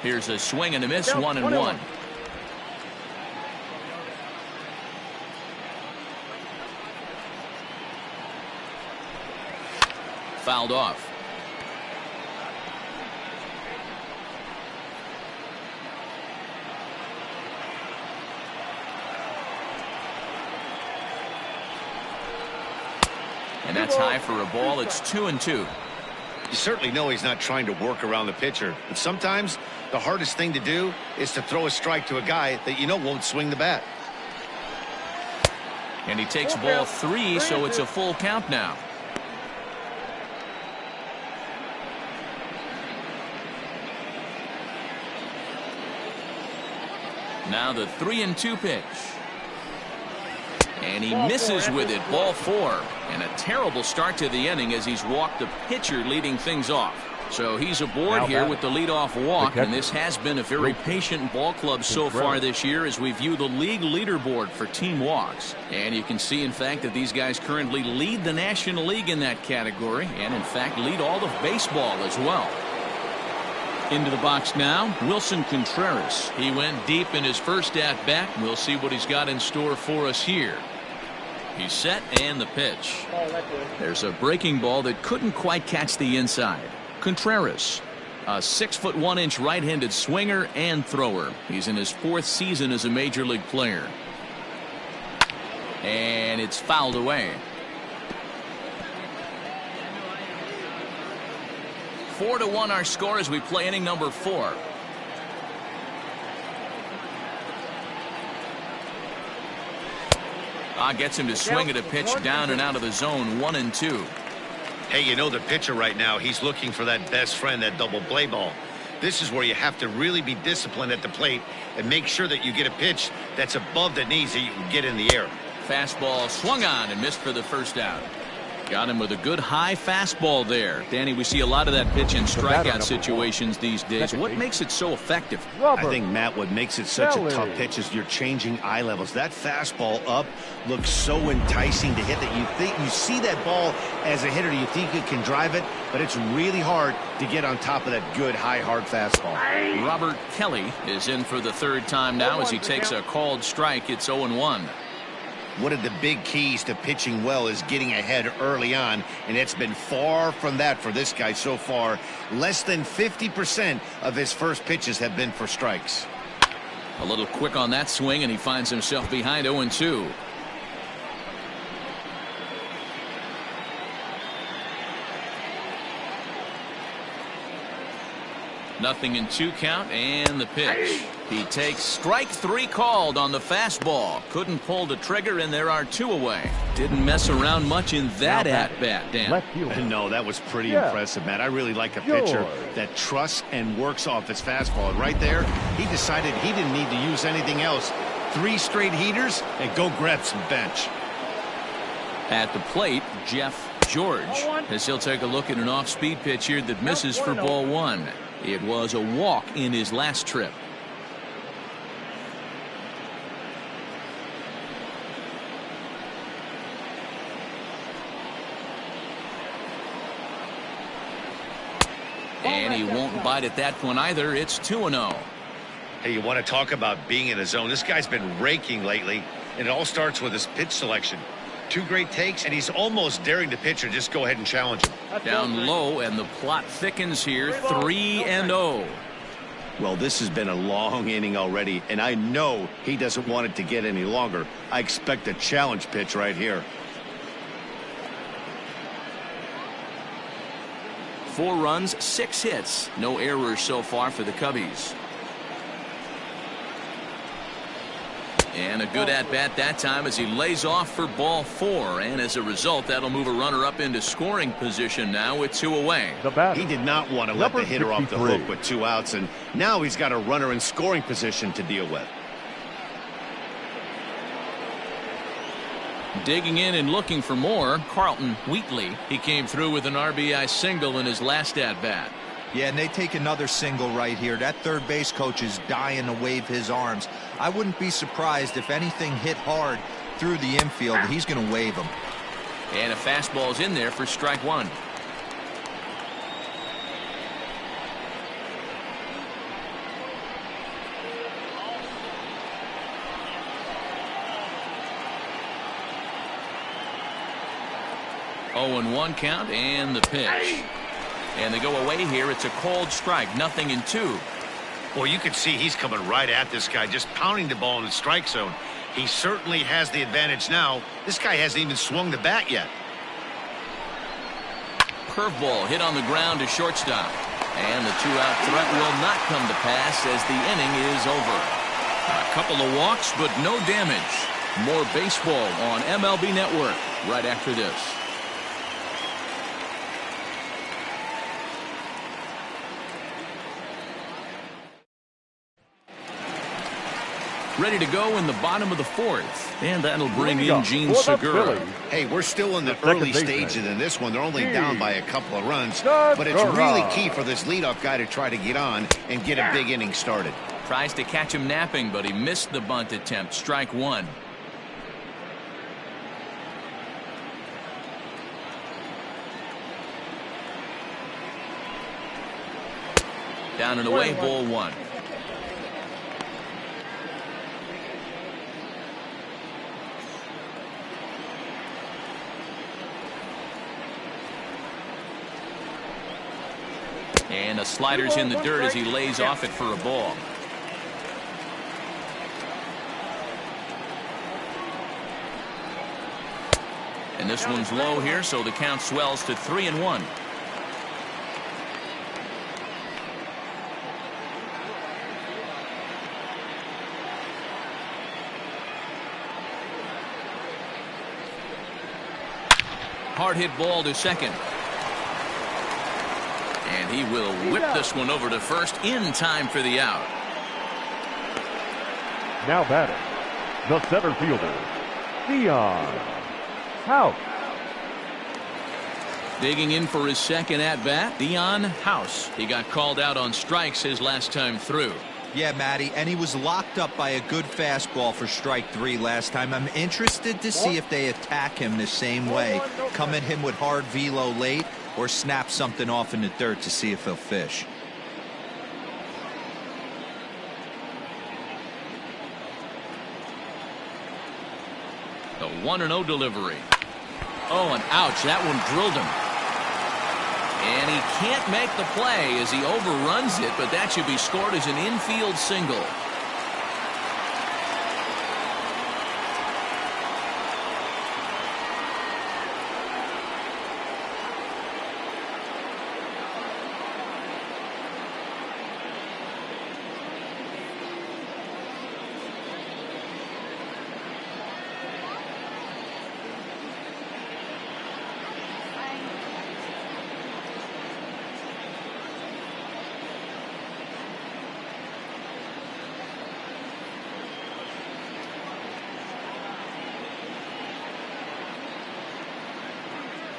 Here's a swing and a miss, 1-1. Fouled off. And that's high for a ball. It's 2-2. You certainly know he's not trying to work around the pitcher. But sometimes the hardest thing to do is to throw a strike to a guy that you know won't swing the bat. And he takes ball 3, so it's a full count now. Now the 3-2 pitch. And he misses with it, ball 4. And a terrible start to the inning as he's walked the pitcher leading things off. So he's aboard here with the leadoff walk, and this has been a very patient ball club so far this year as we view the league leaderboard for team walks. And you can see, in fact, that these guys currently lead the National League in that category and, in fact, lead all of baseball as well. Into the box now, Wilson Contreras. He went deep in his first at-bat. We'll see what he's got in store for us here. He's set, and the pitch. There's a breaking ball that couldn't quite catch the inside. Contreras, a 6'1" right-handed swinger and thrower. He's in his 4th season as a major league player. And it's fouled away. 4-1 our score as we play inning number 4. Gets him to swing at a pitch down and out of the zone, 1-2. Hey, you know the pitcher right now, he's looking for that best friend, that double play ball. This is where you have to really be disciplined at the plate and make sure that you get a pitch that's above the knees that you can get in the air. Fastball swung on and missed for the first out. Got him with a good high fastball there. Danny, we see a lot of that pitch in strikeout situations these days. What makes it so effective? I think, Matt, what makes it such a tough pitch is you're changing eye levels. That fastball up looks so enticing to hit that you think you see that ball as a hitter. You think you can drive it, but it's really hard to get on top of that good high hard fastball. Robert Kelly is in for the 3rd time now as he takes a called strike. It's 0-1. One of the big keys to pitching well is getting ahead early on, and it's been far from that for this guy so far. Less than 50% of his first pitches have been for strikes. A little quick on that swing, and he finds himself behind 0-2. Nothing in 2 count, and the pitch. He takes strike 3 called on the fastball. Couldn't pull the trigger, and there are 2 away. Didn't mess around much in that at-bat, Dan. No, that was pretty impressive, Matt. I really like a pitcher that trusts and works off his fastball. And right there, he decided he didn't need to use anything else. 3 straight heaters, and go grab some bench. At the plate, Jeff George, as he'll take a look at an off-speed pitch here that misses for ball 1. It was a walk in his last trip. And he won't bite at that one either. It's 2-0. Hey, you want to talk about being in a zone? This guy's been raking lately, and it all starts with his pitch selection. 2 great takes, and he's almost daring the pitcher just go ahead and challenge him. Down low, and the plot thickens here. 3-0. Well, this has been a long inning already, and I know he doesn't want it to get any longer. I expect a challenge pitch right here. 4 runs, 6 hits. No errors so far for the Cubbies. And a good at-bat that time as he lays off for ball 4. And as a result, that'll move a runner up into scoring position now with 2 away. He did not want to let the hitter off the hook with 2 outs, and now he's got a runner in scoring position to deal with. Digging in and looking for more, Carlton Wheatley. He came through with an RBI single in his last at-bat. Yeah, and they take another single right here. That third base coach is dying to wave his arms. I wouldn't be surprised if anything hit hard through the infield. He's going to wave them. And a fastball's in there for strike 1. Oh, and 1 count, and the pitch. And they go away here. It's a cold strike. Nothing in 2. Well, you can see he's coming right at this guy, just pounding the ball in the strike zone. He certainly has the advantage now. This guy hasn't even swung the bat yet. Curveball hit on the ground to shortstop. And the 2-out threat will not come to pass as the inning is over. A couple of walks, but no damage. More baseball on MLB Network right after this. Ready to go in the bottom of the 4th. And that'll bring in Gene Segura. Hey, we're still in the early stages in this one. They're only down by a couple of runs. But it's really key for this leadoff guy to try to get on and get a big inning started. Tries to catch him napping, but he missed the bunt attempt. Strike 1. Down and away, ball 1. And the slider's in the dirt as he lays off it for a ball. And this one's low here, so the count swells to 3-1. Hard hit ball to second. And he will whip this one over to first in time for the out. Now batting, the center fielder, Dion House. Digging in for his second at-bat, Dion House. He got called out on strikes his last time through. Yeah, Matty, and he was locked up by a good fastball for strike 3 last time. I'm interested to see if they attack him the same way. Come at him with hard velo late, or snap something off in the dirt to see if he'll fish. The 1-0 delivery. Oh, and ouch, that one drilled him. And he can't make the play as he overruns it, but that should be scored as an infield single.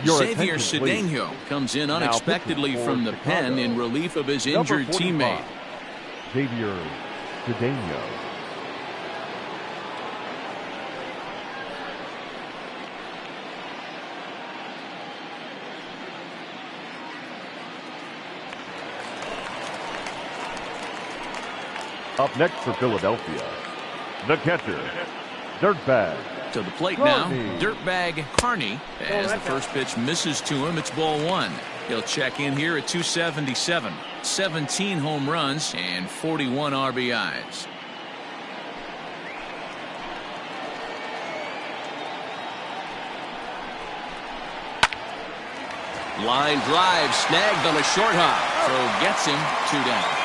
Your Xavier attention, please. Cedeno comes in unexpectedly pitching from for the pen Chicago. in relief of his Number injured 45, teammate. Xavier Cedeno. Up next for Philadelphia, the catcher, Dirtbag. To the plate now, Carney. Dirtbag Carney. As the first pitch misses to him, it's ball one. He'll check in here at 277. 17 home runs and 41 RBIs. Line drive snagged on a short hop. So gets him 2 down.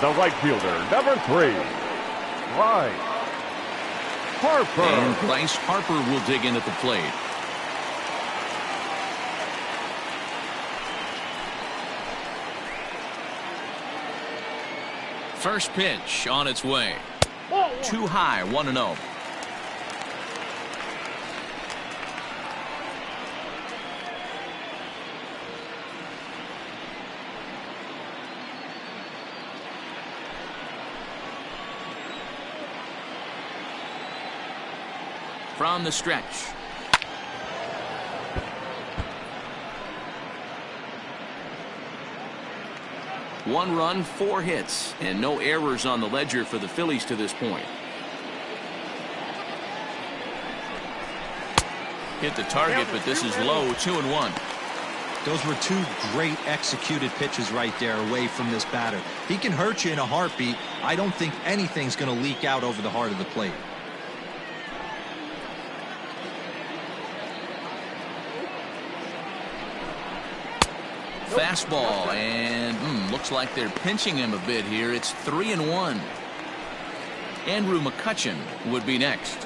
The right fielder, number 3, Bryant. Harper. And Bryce Harper will dig in at the plate. First pitch on its way. Too high, 1-0. From the stretch. One run, 4 hits, and no errors on the ledger for the Phillies to this point. Hit the target, but this is low, 2-1. Those were 2 great executed pitches right there away from this batter. He can hurt you in a heartbeat. I don't think anything's going to leak out over the heart of the plate. Fastball, and looks like they're pinching him a bit here. It's 3-1. Andrew McCutchen would be next.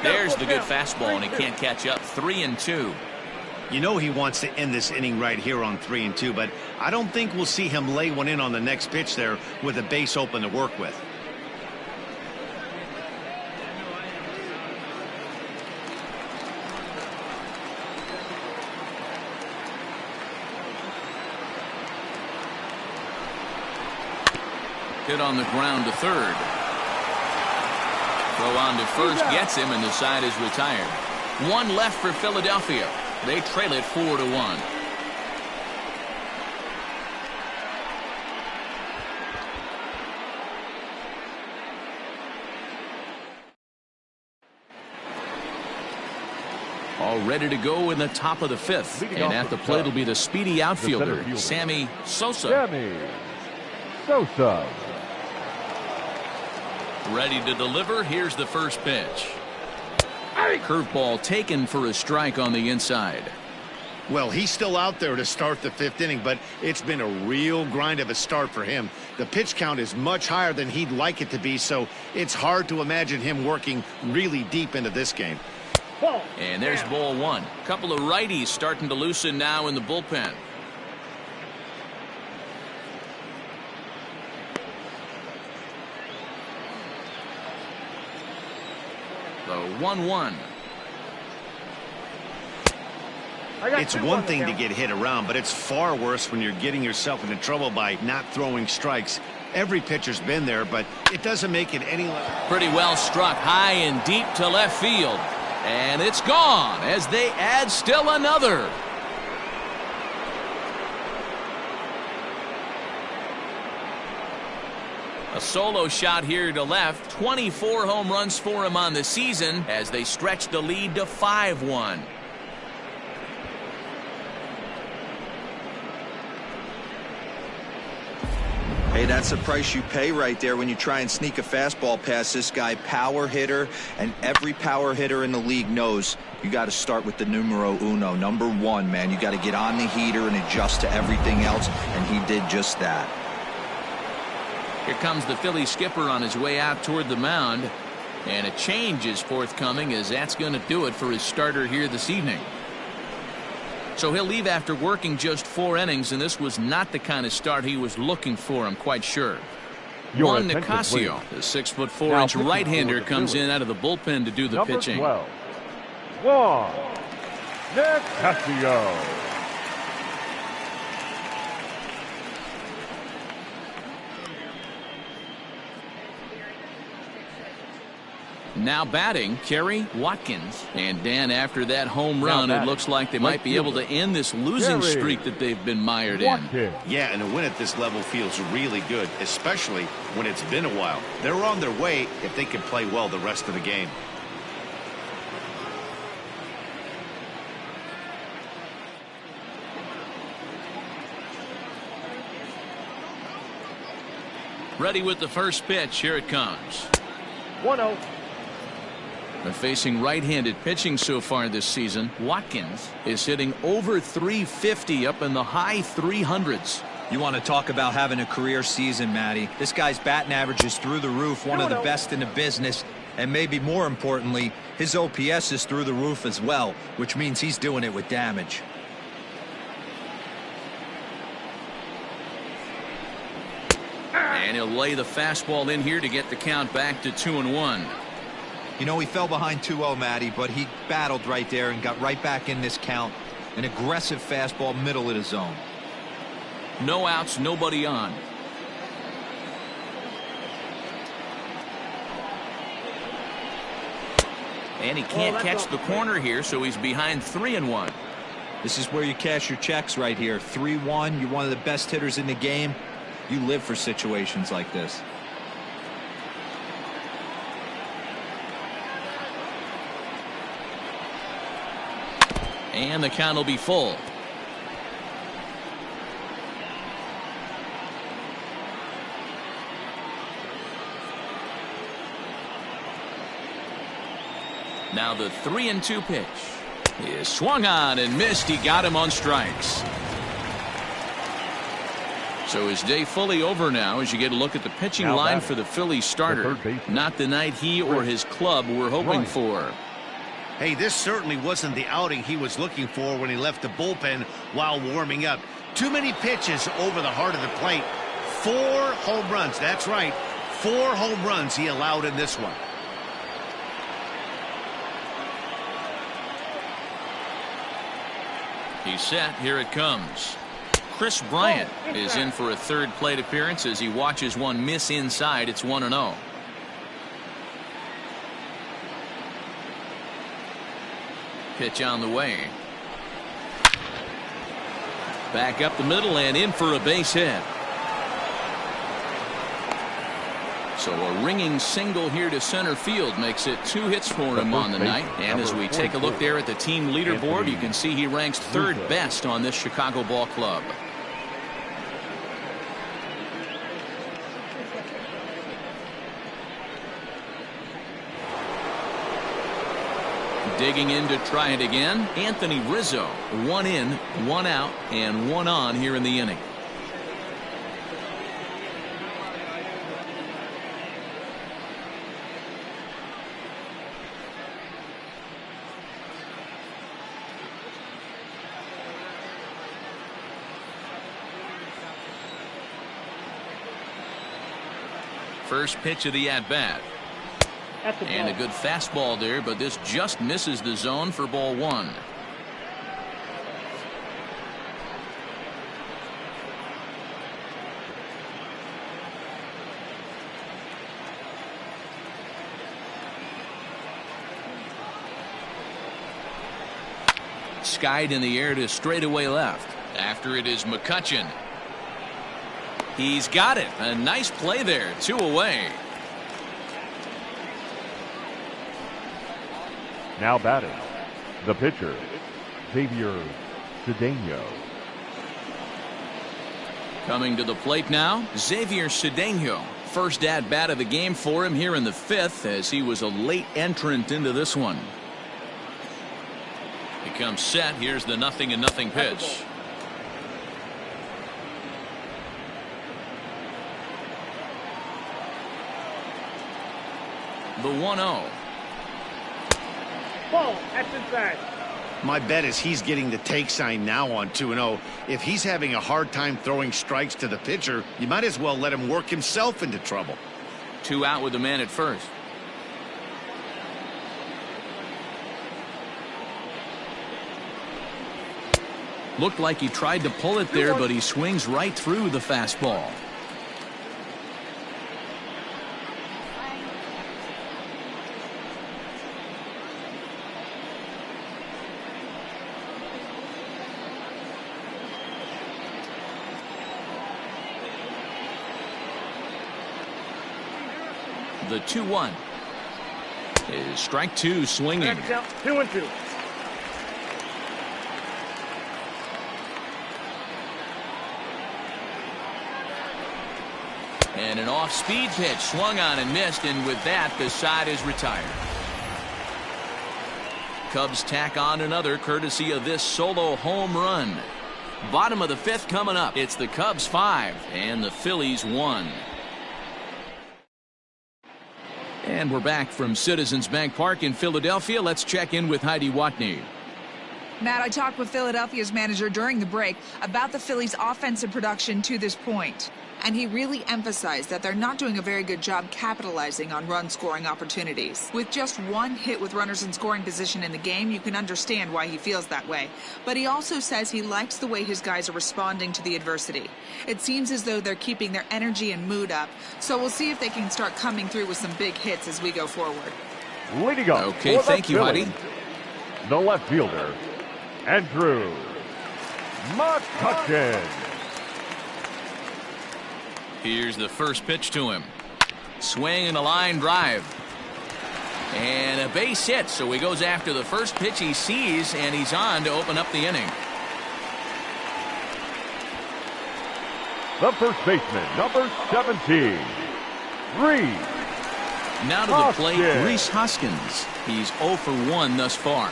There's the good fastball, and he can't catch up. 3-2. You know he wants to end this inning right here on 3-2, but I don't think we'll see him lay one in on the next pitch there with a base open to work with. Hit on the ground to third. Throw on to first gets him, and the side is retired. 1 left for Philadelphia. They trail it 4-1. All ready to go in the top of the 5th. And at the plate will be the speedy outfielder, Sammy Sosa. Sammy Sosa. Ready to deliver. Here's the first pitch. Curveball taken for a strike on the inside. Well, he's still out there to start the 5th inning, but it's been a real grind of a start for him. The pitch count is much higher than he'd like it to be, so it's hard to imagine him working really deep into this game. And there's ball 1. Couple of righties starting to loosen now in the bullpen. The 1-1. It's one thing to get hit around, but it's far worse when you're getting yourself into trouble by not throwing strikes. Every pitcher's been there, but it doesn't make it any less. Pretty well struck high and deep to left field. And it's gone as they add still another. A solo shot here to left. 24 home runs for him on the season as they stretch the lead to 5-1. Hey, that's the price you pay right there when you try and sneak a fastball past this guy. Power hitter, and every power hitter in the league knows you got to start with the numero uno, number 1, man. You got to get on the heater and adjust to everything else, and he did just that. Here comes the Philly skipper on his way out toward the mound, and a change is forthcoming as that's going to do it for his starter here this evening. So he'll leave after working just 4 innings, and this was not the kind of start he was looking for, I'm quite sure. Juan Nicasio, the 6'4" right-hander, comes in out of the bullpen to do the pitching. 12. Juan Nicasio. Now batting, Kerry Watkins. And Dan, after that home run, it looks like they might be able to end this losing streak that they've been mired in. Yeah, and a win at this level feels really good, especially when it's been a while. They're on their way if they can play well the rest of the game. Ready with the first pitch. Here it comes. 1-0. They're facing right-handed pitching so far this season. Watkins is hitting over 350, up in the high 300s. You want to talk about having a career season, Matty. This guy's batting average is through the roof, one of the best in the business, and maybe more importantly, his OPS is through the roof as well, which means he's doing it with damage. And he'll lay the fastball in here to get the count back to 2-1. You know, he fell behind 2-0, Matty, but he battled right there and got right back in this count. An aggressive fastball, middle of the zone. No outs, nobody on. And he can't catch the corner here, so he's behind 3-1. This is where you cash your checks right here. 3-1, you're one of the best hitters in the game. You live for situations like this. And the count will be full. Now the 3-2 pitch is swung on and missed. He got him on strikes. So his day fully over now as you get a look at the pitching line for the Phillies starter. Not the night he or his club were hoping for. Hey, this certainly wasn't the outing he was looking for when he left the bullpen while warming up. Too many pitches over the heart of the plate. 4 home runs. That's right. 4 home runs he allowed in this one. He's set. Here it comes. Chris Bryant is in for a third plate appearance as he watches one miss inside. It's 1-0. Pitch on the way. Back up the middle and in for a base hit. So a ringing single here to center field makes it 2 hits for him on the night. And as we take a look there at the team leaderboard, you can see he ranks 3rd best on this Chicago ball club. Digging in to try it again, Anthony Rizzo. 1 in, 1 out, and 1 on here in the inning. First pitch of the at-bat. And a good fastball there, but this just misses the zone for ball 1. Skied in the air to straightaway left. After it is Mccutchen. He's got it. A nice play there. 2 away. Now batting, the pitcher, Xavier Cedeno. Coming to the plate now, Xavier Cedeno. First at-bat of the game for him here in the 5th as he was a late entrant into this one. He comes set. Here's the 0-0 pitch. The 1-0. Ball, that's inside. My bet is he's getting the take sign now on 2-0. If he's having a hard time throwing strikes to the pitcher, you might as well let him work himself into trouble. 2 out with the man at first. Looked like he tried to pull it there, but he swings right through the fastball. The 2-1 is strike 2 swinging. 2-2. And an off-speed pitch swung on and missed, and with that the side is retired. Cubs tack on another courtesy of this solo home run. Bottom of the 5th coming up. It's the Cubs 5 and the Phillies 1. And we're back from Citizens Bank Park in Philadelphia. Let's check in with Heidi Watney. Matt, I talked with Philadelphia's manager during the break about the Phillies' offensive production to this point. And he really emphasized that they're not doing a very good job capitalizing on run-scoring opportunities. With just 1 hit with runners in scoring position in the game, you can understand why he feels that way. But he also says he likes the way his guys are responding to the adversity. It seems as though they're keeping their energy and mood up. So we'll see if they can start coming through with some big hits as we go forward. Leading up. Okay, thank you, Heidi. The left fielder, Andrew Mccutchen. Here's the first pitch to him. Swing and a line drive. And a base hit, so he goes after the first pitch he sees, and he's on to open up the inning. The first baseman, number 17, Rhys. Now to the plate, Rhys Hoskins. He's 0 for 1 thus far.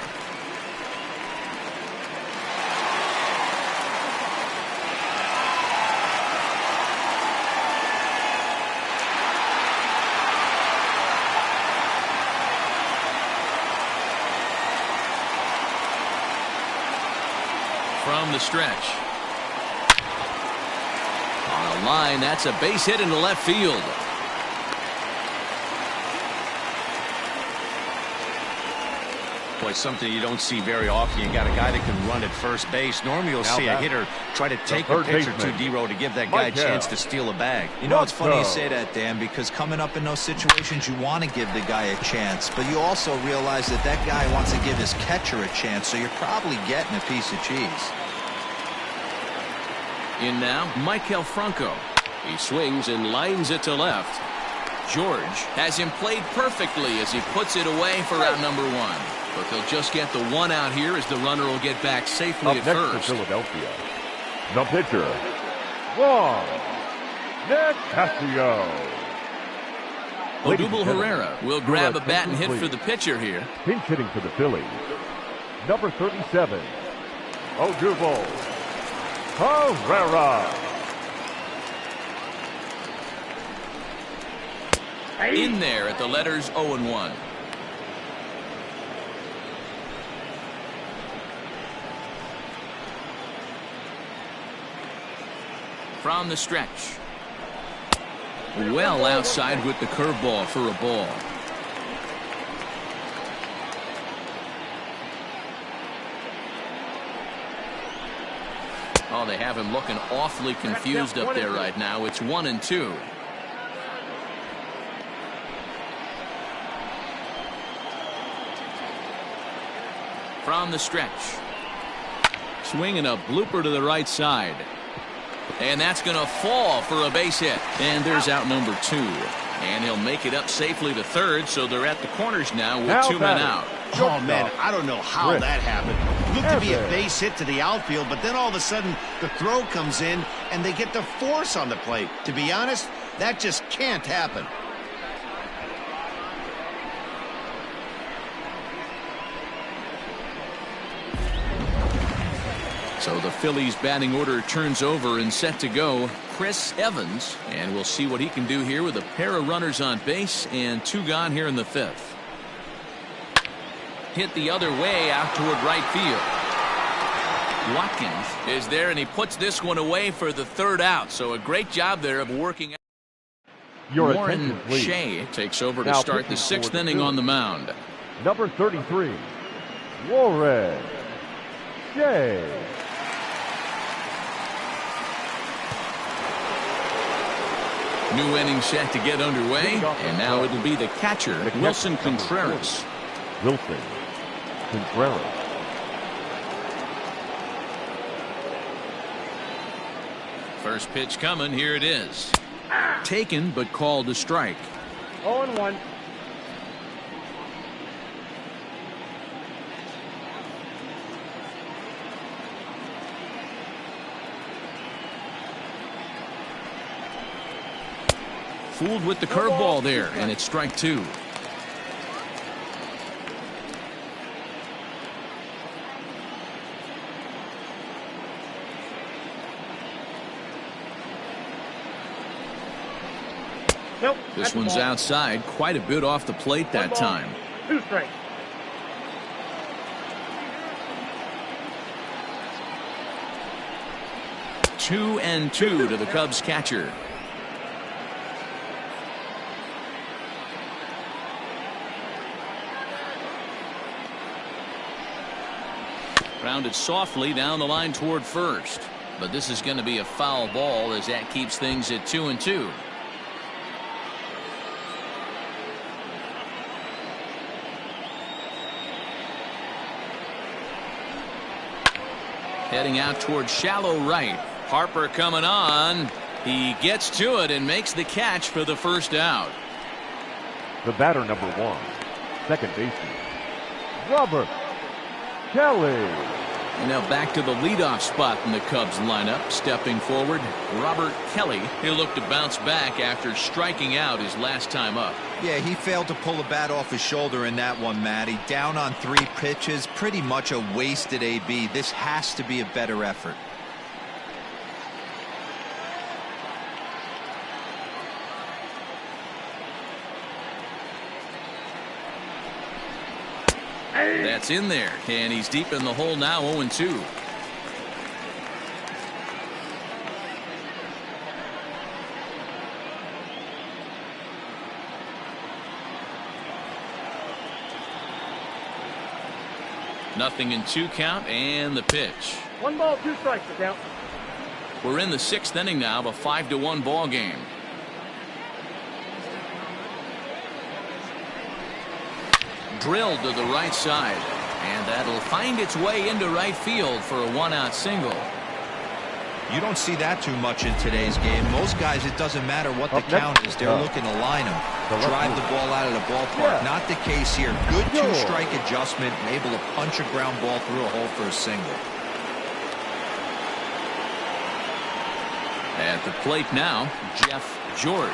From the stretch. On a line, that's a base hit into left field. Boy, something you don't see very often. You got a guy that can run at first base. Normally you'll see a hitter try to take a pitch or two, D-Row, to give that guy a chance to steal a bag. You know, it's funny you say that, Dan, because coming up in those situations, you want to give the guy a chance, but you also realize that that guy wants to give his catcher a chance, so you're probably getting a piece of cheese. In now, Michael Franco. He swings and lines it to left. George has him played perfectly as he puts it away for out number 1. But they'll just get the 1 out here as the runner will get back safely at first. For Philadelphia, the pitcher, Juan Nicasio. Odubel Herrera will grab a bat and hit for the pitcher here. Pinch hitting for the Phillies, number 37, Odubel Herrera. In there at the letters 0-1. From the stretch. Well outside with the curveball for a ball. Oh, they have him looking awfully confused up there right now. It's 1-2. From the stretch. Swinging a blooper to the right side. And that's going to fall for a base hit. And there's out number 2. And he'll make it up safely to third, so they're at the corners now with 2 men out. Oh, man, I don't know how that happened. Looked to be a base hit to the outfield, but then all of a sudden the throw comes in and they get the force on the plate. To be honest, that just can't happen. So the Phillies batting order turns over and set to go. Chris Evans, and we'll see what he can do here with a pair of runners on base and 2 gone here in the 5th. hit the other way out toward right field. Watkins is there, and he puts this one away for the third out. So a great job there of working out. Warren Shea takes over to start the sixth inning on the mound. Number 33, Warren Shea. New inning set to get underway, and now it'll be the catcher, Wilson Contreras. Wilson Contreras. First pitch coming, here it is. Taken, but called a strike. 0-1. Fooled with the curveball there, and it's strike two. Nope. This one's outside, quite a bit off the plate that time. 2 strikes. Two and two to the Cubs catcher. Grounded softly down the line toward first, but this is going to be a foul ball as that keeps things at 2-2. Heading out toward shallow right. Harper coming on. He gets to it and makes the catch for the first out. The batter, number 1, second baseman, Robert Kelly. And now back to the leadoff spot in the Cubs lineup. Stepping forward, Robert Kelly. He'll look to bounce back after striking out his last time up. Yeah, he failed to pull the bat off his shoulder in that one, Matty. Down on 3 pitches, pretty much a wasted AB. This has to be a better effort. That's in there, and he's deep in the hole now, 0-2. Nothing in 2 count, and the pitch. 1 ball, 2 strikes to count. We're in the 6th inning now of a 5-1 ball game. Drilled to the right side, and that'll find its way into right field for a 1-out single. You don't see that too much in today's game. Most guys, it doesn't matter what the count is. They're looking to line them, drive the ball out of the ballpark. Not the case here. Good 2-strike adjustment, and able to punch a ground ball through a hole for a single. At the plate now, Jeff George,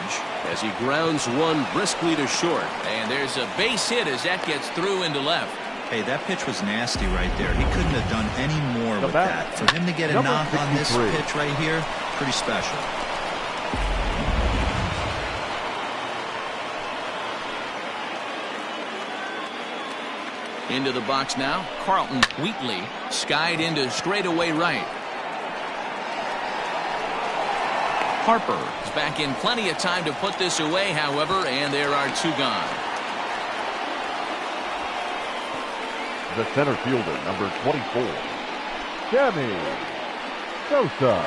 as he grounds one briskly to short. And there's a base hit as that gets through into left. Hey, that pitch was nasty right there. He couldn't have done any more with that. For him to get a knock on this pitch right here, pretty special. Into the box now, Carlton Wheatley, skied into straightaway right. Harper is back in plenty of time to put this away, however, and there are 2 gone. The center fielder, number 24, Sammy Sosa.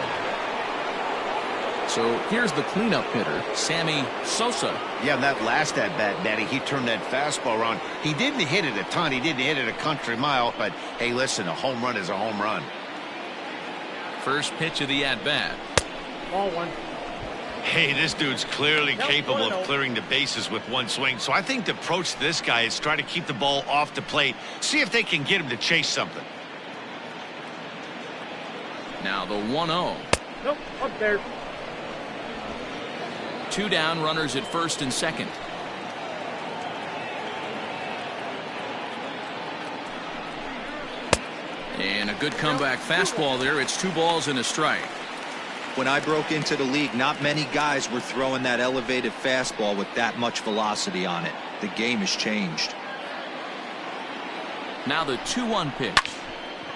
So here's the cleanup hitter, Sammy Sosa. Yeah, that last at-bat, Daddy, he turned that fastball around. He didn't hit it a ton. He didn't hit it a country mile. But, hey, listen, a home run is a home run. First pitch of the at-bat. Ball 1. Hey, this dude's clearly capable of clearing the bases with 1 swing. So I think the approach to this guy is try to keep the ball off the plate. See if they can get him to chase something. Now the 1-0. Nope, up there. 2 down, runners at first and second. And a good comeback fastball there. It's 2 balls and a strike. When I broke into the league, not many guys were throwing that elevated fastball with that much velocity on it. The game has changed. Now the 2-1 pitch.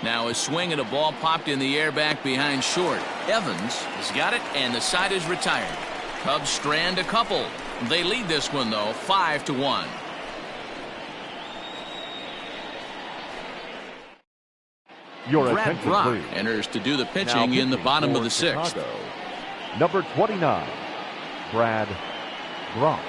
Now a swing and a ball popped in the air back behind short. Evans has got it, and the side is retired. Cubs strand a couple. They lead this one, though, 5-1. Your Brad attention, Brock please. enters to do the Now pitching in the bottom of the for 6th. Chicago, number 29, Brad Brock.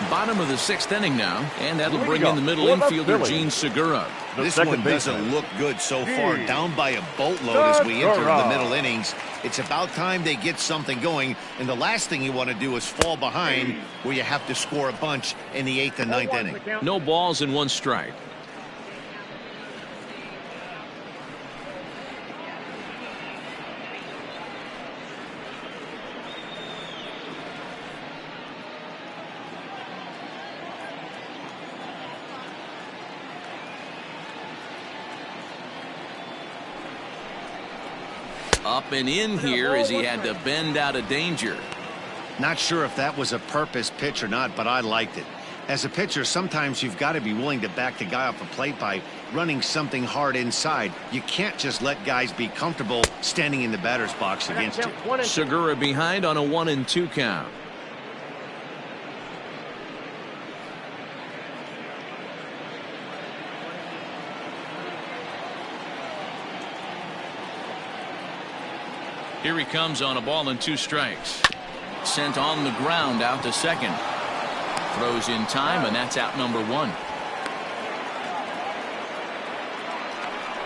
Bottom of the 6th inning now, and that'll bring go. in the middle For the infielder, Phillies, Gene Segura. the This second one doesn't baseman. look good so far. Down by a boatload as we enter the Contreras. middle innings. It's about time they get something going. And the last thing you want to do is fall behind where you have to score a bunch in the 8th and 9th inning. No balls and 1 strike. Up and in here as he had to bend out of danger. Not sure if that was a purpose pitch or not, but I liked it. As a pitcher, sometimes you've got to be willing to back the guy off the plate by running something hard inside. You can't just let guys be comfortable standing in the batter's box against you. Segura behind on a 1-2 count. Here he comes on a ball and 2 strikes. Sent on the ground out to second. Throws in time, and that's out number 1.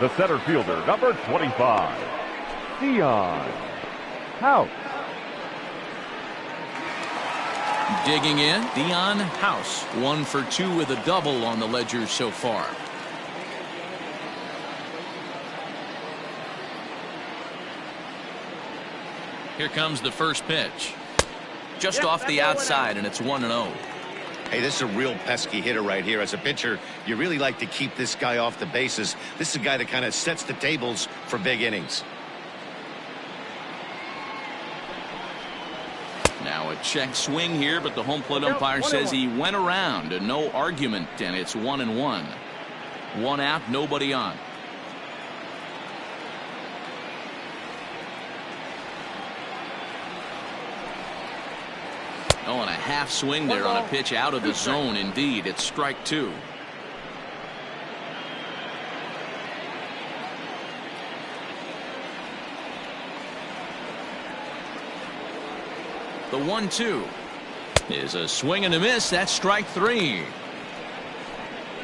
The center fielder, number 25, Dion House. Digging in, Dion House. 1 for 2 with a double on the ledger so far. Here comes the first pitch. Just off the outside, and it's 1-0. Hey, this is a real pesky hitter right here. As a pitcher, you really like to keep this guy off the bases. This is a guy that kind of sets the tables for big innings. Now a check swing here, but the home plate umpire says he went around, and no argument, and it's 1-1. 1 out, nobody on. Oh, and a half swing there on a pitch out of the zone. Indeed, it's strike 2. The 1-2 is a swing and a miss. That's strike 3.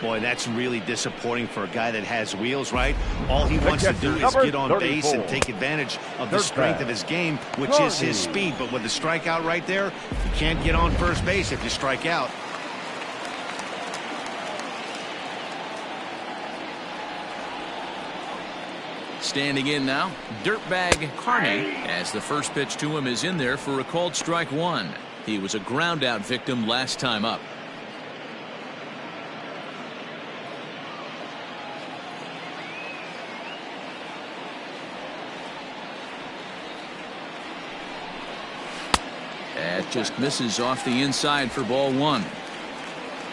Boy, that's really disappointing for a guy that has wheels, right? All he wants to do is get on base and take advantage of the strength of his game, which is his speed. But with the strikeout right there, you can't get on first base if you strike out. Standing in now, Dirtbag Carney, as the first pitch to him is in there for a called strike 1. He was a ground out victim last time up. That just misses off the inside for ball 1.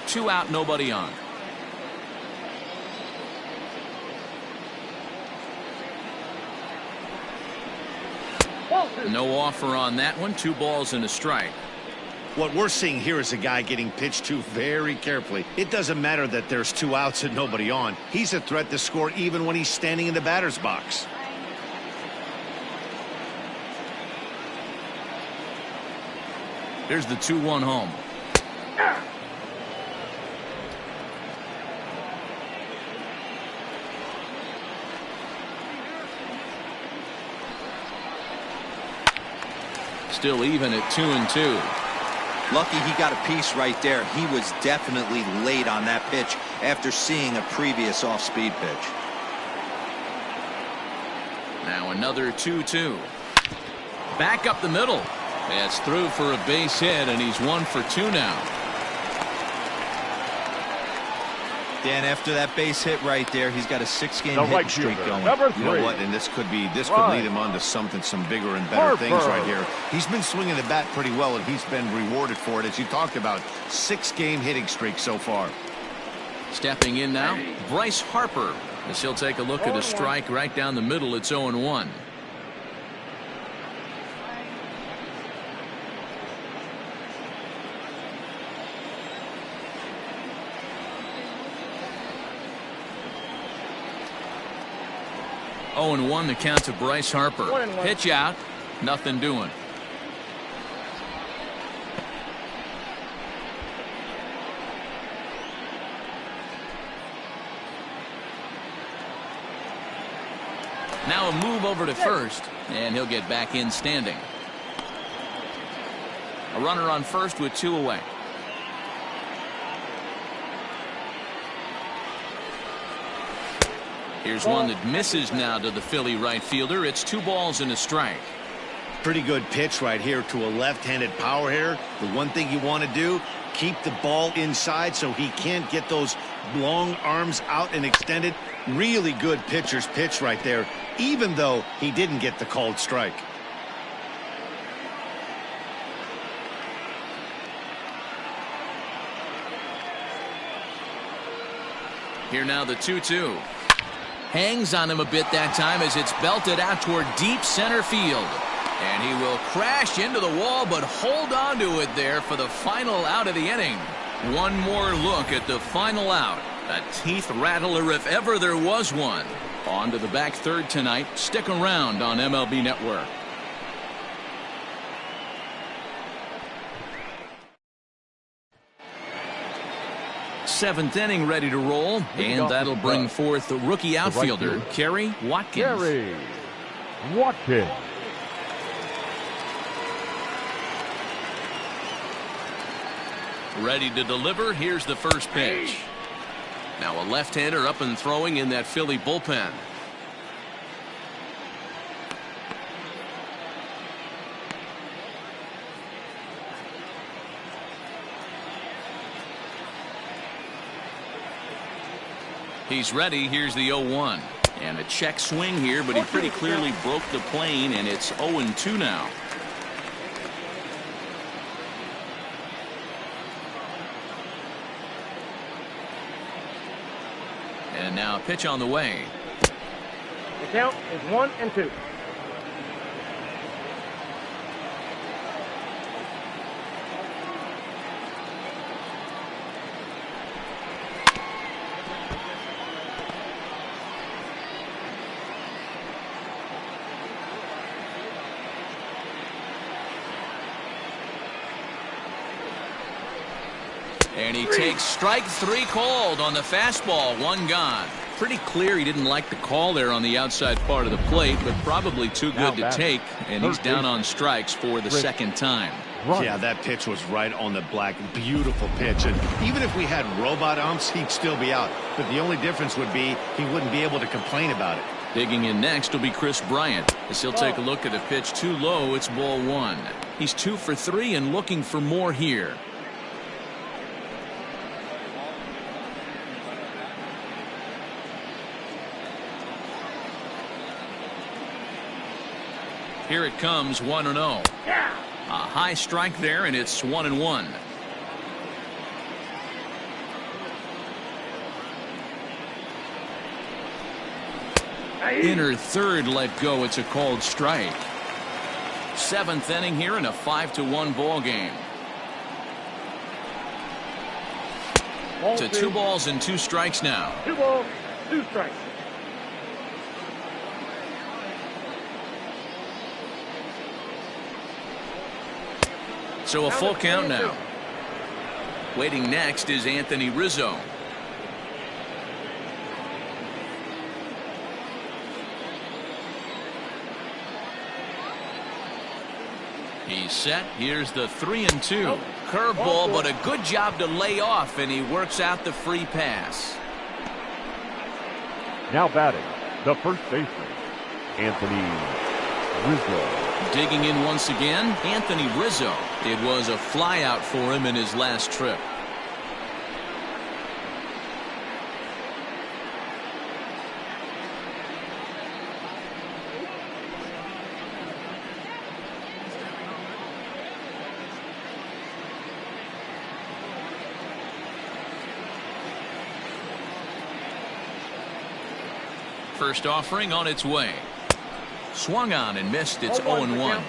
2 out, nobody on. No offer on that one. 2 balls and a strike. What we're seeing here is a guy getting pitched to very carefully. It doesn't matter that there's 2 outs and nobody on. He's a threat to score even when he's standing in the batter's box. There's the 2-1 home. Still even at 2-2. Lucky he got a piece right there. He was definitely late on that pitch after seeing a previous off-speed pitch. Now another 2-2. Back up the middle. It's through for a base hit, and he's 1 for 2 now. Dan, after that base hit right there, he's got a 6-game hitting right streak fielder, going. number You know 3. what? And this could lead him on to some bigger and better things right here. He's been swinging the bat pretty well, and he's been rewarded for it, as you talked about. 6-game hitting streak so far. Stepping in now, Bryce Harper, as he'll take a look at a strike right down the middle. It's 0-1. Oh, 0-1 the count to Bryce Harper. Pitch out, nothing doing. Now a move over to first, and he'll get back in standing. A runner on first with 2 away. Here's one that misses now to the Philly right fielder. It's 2 balls and a strike. Pretty good pitch right here to a left-handed power hitter. The one thing you want to do, keep the ball inside so he can't get those long arms out and extended. Really good pitcher's pitch right there, even though he didn't get the called strike. Here now the 2-2. Hangs on him a bit that time as it's belted out toward deep center field. And he will crash into the wall, but hold on to it there for the final out of the inning. One more look at the final out. A teeth rattler if ever there was one. On to the back third tonight. Stick around on MLB Network. Seventh inning ready to roll, and that'll bring forth the rookie outfielder, Kerry Watkins. Kerry Watkins. Ready to deliver. Here's the first pitch. Now a left-hander up and throwing in that Philly bullpen. He's ready. Here's the 0-1. And a check swing here, but he pretty clearly broke the plane, and it's 0-2 now. And now a pitch on the way. The count is 1-2. And he takes strike 3 called on the fastball. 1 gone. Pretty clear he didn't like the call there on the outside part of the plate, but probably too good to take. And he's down on strikes for the second time. Yeah, that pitch was right on the black. Beautiful pitch. And even if we had robot umps, he'd still be out. But the only difference would be he wouldn't be able to complain about it. Digging in next will be Chris Bryant. As he'll take a look at a pitch too low. It's ball 1. He's 2 for 3 and looking for more here. Here it comes, 1-0. A high strike there, and it's 1-1. Inner third let go. It's a called strike. 7th inning here in a 5-1 ball game. To 2 balls and 2 strikes now. 2 balls, 2 strikes. So a full count now. Waiting next is Anthony Rizzo. He's set. Here's the 3-2. Curveball, but a good job to lay off, and he works out the free pass. Now batting, the first baseman, Anthony Rizzo. Digging in once again, Anthony Rizzo. It was a flyout for him in his last trip. first offering on its way. Swung on and missed. It's 0-1.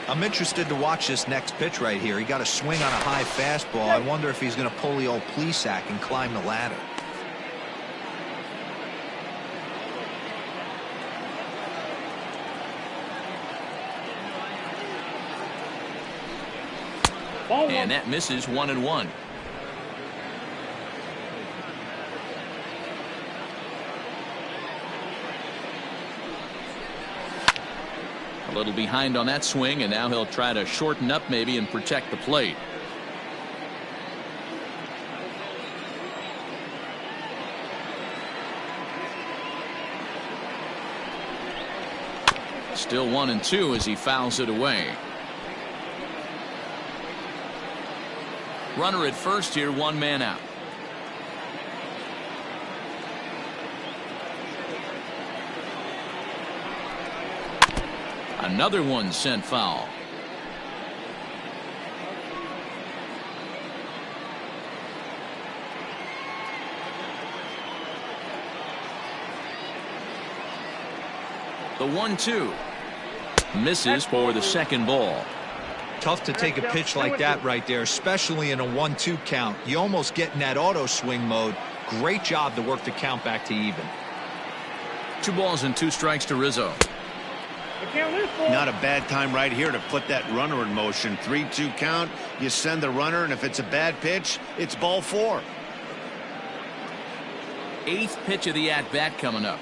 I'm interested to watch this next pitch right here. He got a swing on a high fastball. I wonder if he's going to pull the old Plesac and climb the ladder. And that misses 1-1. A little behind on that swing, and now he'll try to shorten up maybe and protect the plate. Still 1-2 as he fouls it away. Runner at first here, one man out. Another one sent foul. The 1-2 misses for the second ball. Tough to take a pitch like that right there, especially in a 1-2 count. You almost get in that auto swing mode. Great job to work the count back to even. 2 balls and 2 strikes to Rizzo. Not a bad time right here to put that runner in motion. 3-2 count. You send the runner, and if it's a bad pitch, it's ball 4. 8th pitch of the at-bat coming up.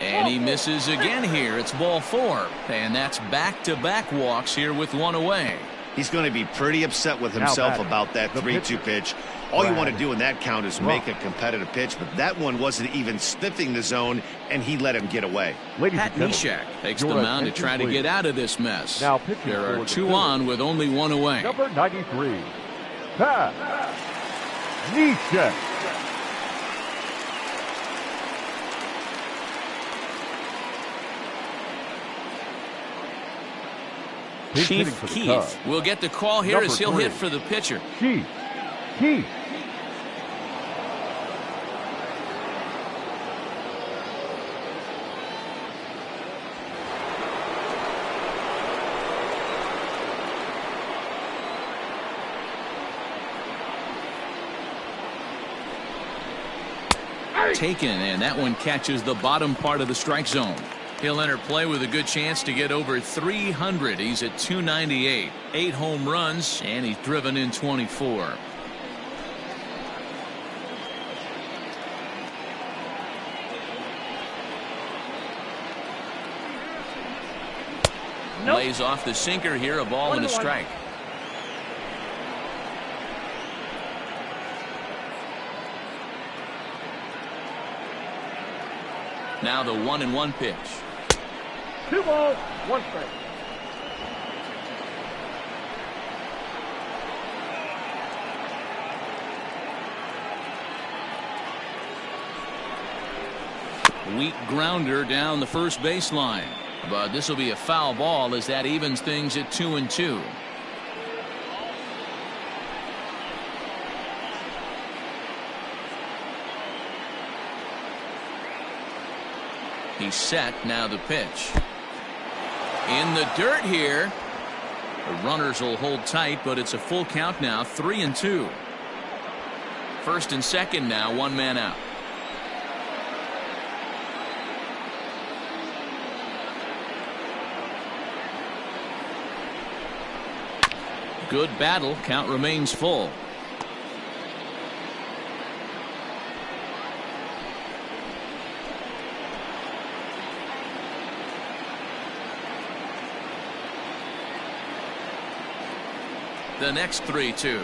And he misses again here. It's ball 4. And that's back-to-back walks here with 1 away. He's going to be pretty upset with himself about that 3-2 pitch. All you want to do in that count is make a competitive pitch, but that one wasn't even sniffing the zone, and he let him get away. Pat Neshek takes the mound to try to get out of this mess. There are 2 on with only 1 away. Number 93, Pat Neshek. Chief Keith will get the call here as he'll hit for the pitcher. Chief. Taken, and that one catches the bottom part of the strike zone. He'll enter play with a good chance to get over 300. He's at 298. 8 home runs, and he's driven in 24. Lays off the sinker here, a ball and a strike. Now the 1-1 pitch. 2 balls, 1 strike. Weak grounder down the first baseline, but this will be a foul ball as that evens things at 2-2. He's set. Now the pitch. In the dirt here. The runners will hold tight, but it's a full count now. 3-2. First and second now. 1 man out. Good battle. Count remains full. The next 3-2.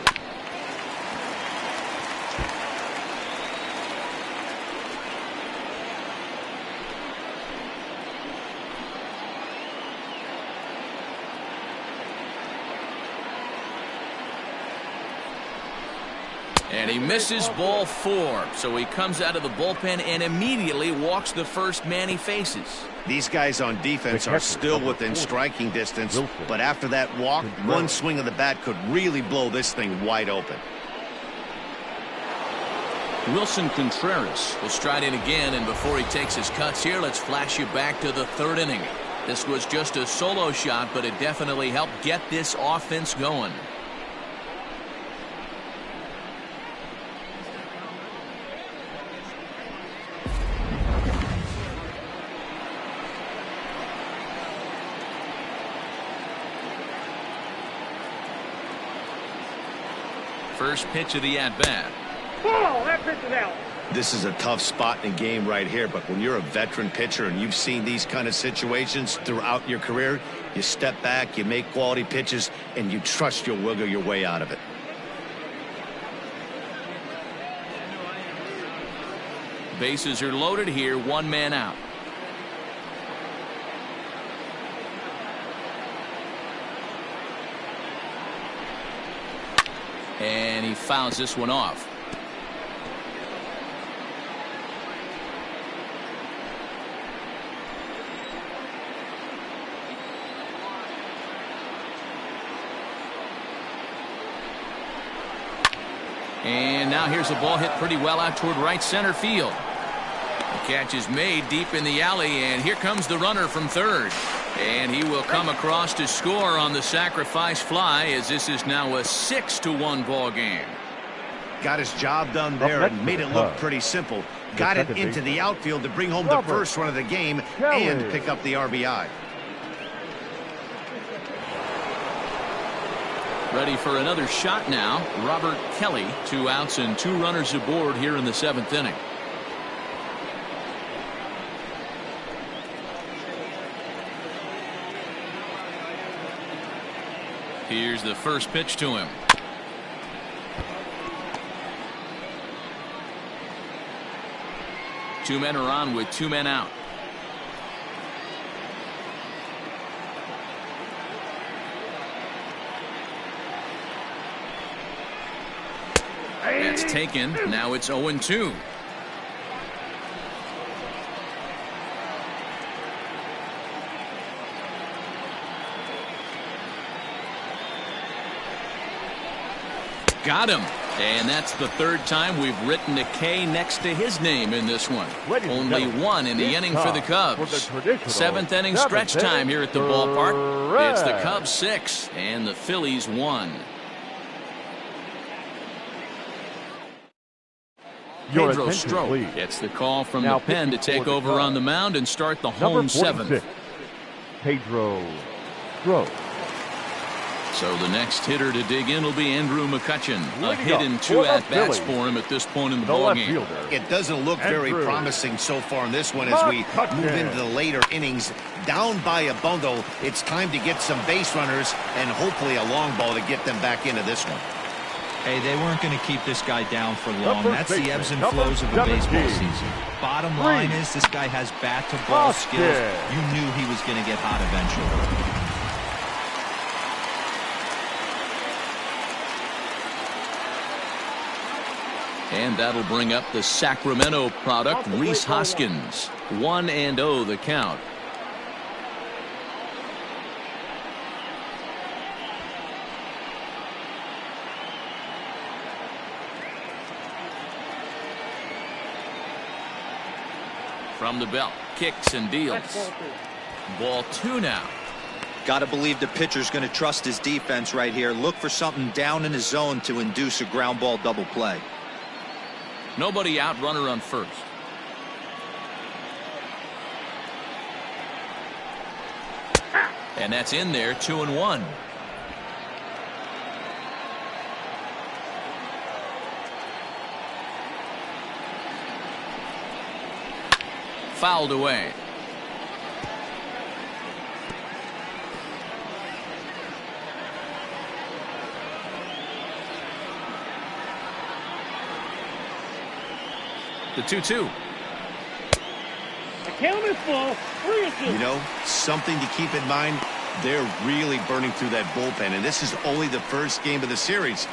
And he misses ball 4. So he comes out of the bullpen and immediately walks the first man he faces. These guys on defense are still within striking distance, but after that walk, one swing of the bat could really blow this thing wide open. Wilson Contreras will stride in again, and before he takes his cuts here, let's flash you back to the third inning. This was just a solo shot, but it definitely helped get this offense going. First pitch of the at-bat. Ball, that pitch is out. This is a tough spot in the game right here, but when you're a veteran pitcher and you've seen these kind of situations throughout your career, you step back, you make quality pitches, and you trust you'll wiggle your way out of it. Bases are loaded here, one man out. And he fouls this one off. And now here's a ball hit pretty well out toward right center field. The catch is made deep in the alley, and here comes the runner from third. And he will come across to score on the sacrifice fly, as this is now a 6-1 ball game. Got his job done there and made it look pretty simple. Got it into the outfield to bring home the first run of the game and pick up the RBI. Ready for another shot now. Robert Kelly, 2 outs and 2 runners aboard here in the 7th inning. Here's the first pitch to him. Two men are on with 2 men out. That's taken. Now it's 0-2. Got him. And that's the 3rd time we've written a K next to his name in this one. Only 1 in the inning for the Cubs. 7th inning stretch time here at the ballpark. It's the Cubs 6 and the Phillies 1. Pedro Strop gets the call from the pen to take over on the mound and start the home 7th. Pedro Strop. So the next hitter to dig in will be Andrew Mccutchen. A hit in 2 at-bats for him at this point in the ballgame. It doesn't look very promising so far in this one as we move into the later innings. Down by a bundle, it's time to get some base runners and hopefully a long ball to get them back into this one. Hey, they weren't going to keep this guy down for long. That's the ebbs and flows of a baseball season. Bottom line is this guy has bat-to-ball skills. You knew he was going to get hot eventually. And that'll bring up the Sacramento product, Rhys Hoskins. 1-0 the count. From the belt, kicks and deals. Ball 2 now. Got to believe the pitcher's going to trust his defense right here. Look for something down in his zone to induce a ground ball double play. Nobody out, runner on first. And that's in there, 2-1. Fouled away. The 2-2. The count is full. 3-2. You know, something to keep in mind, they're really burning through that bullpen, and this is only the first game of the series.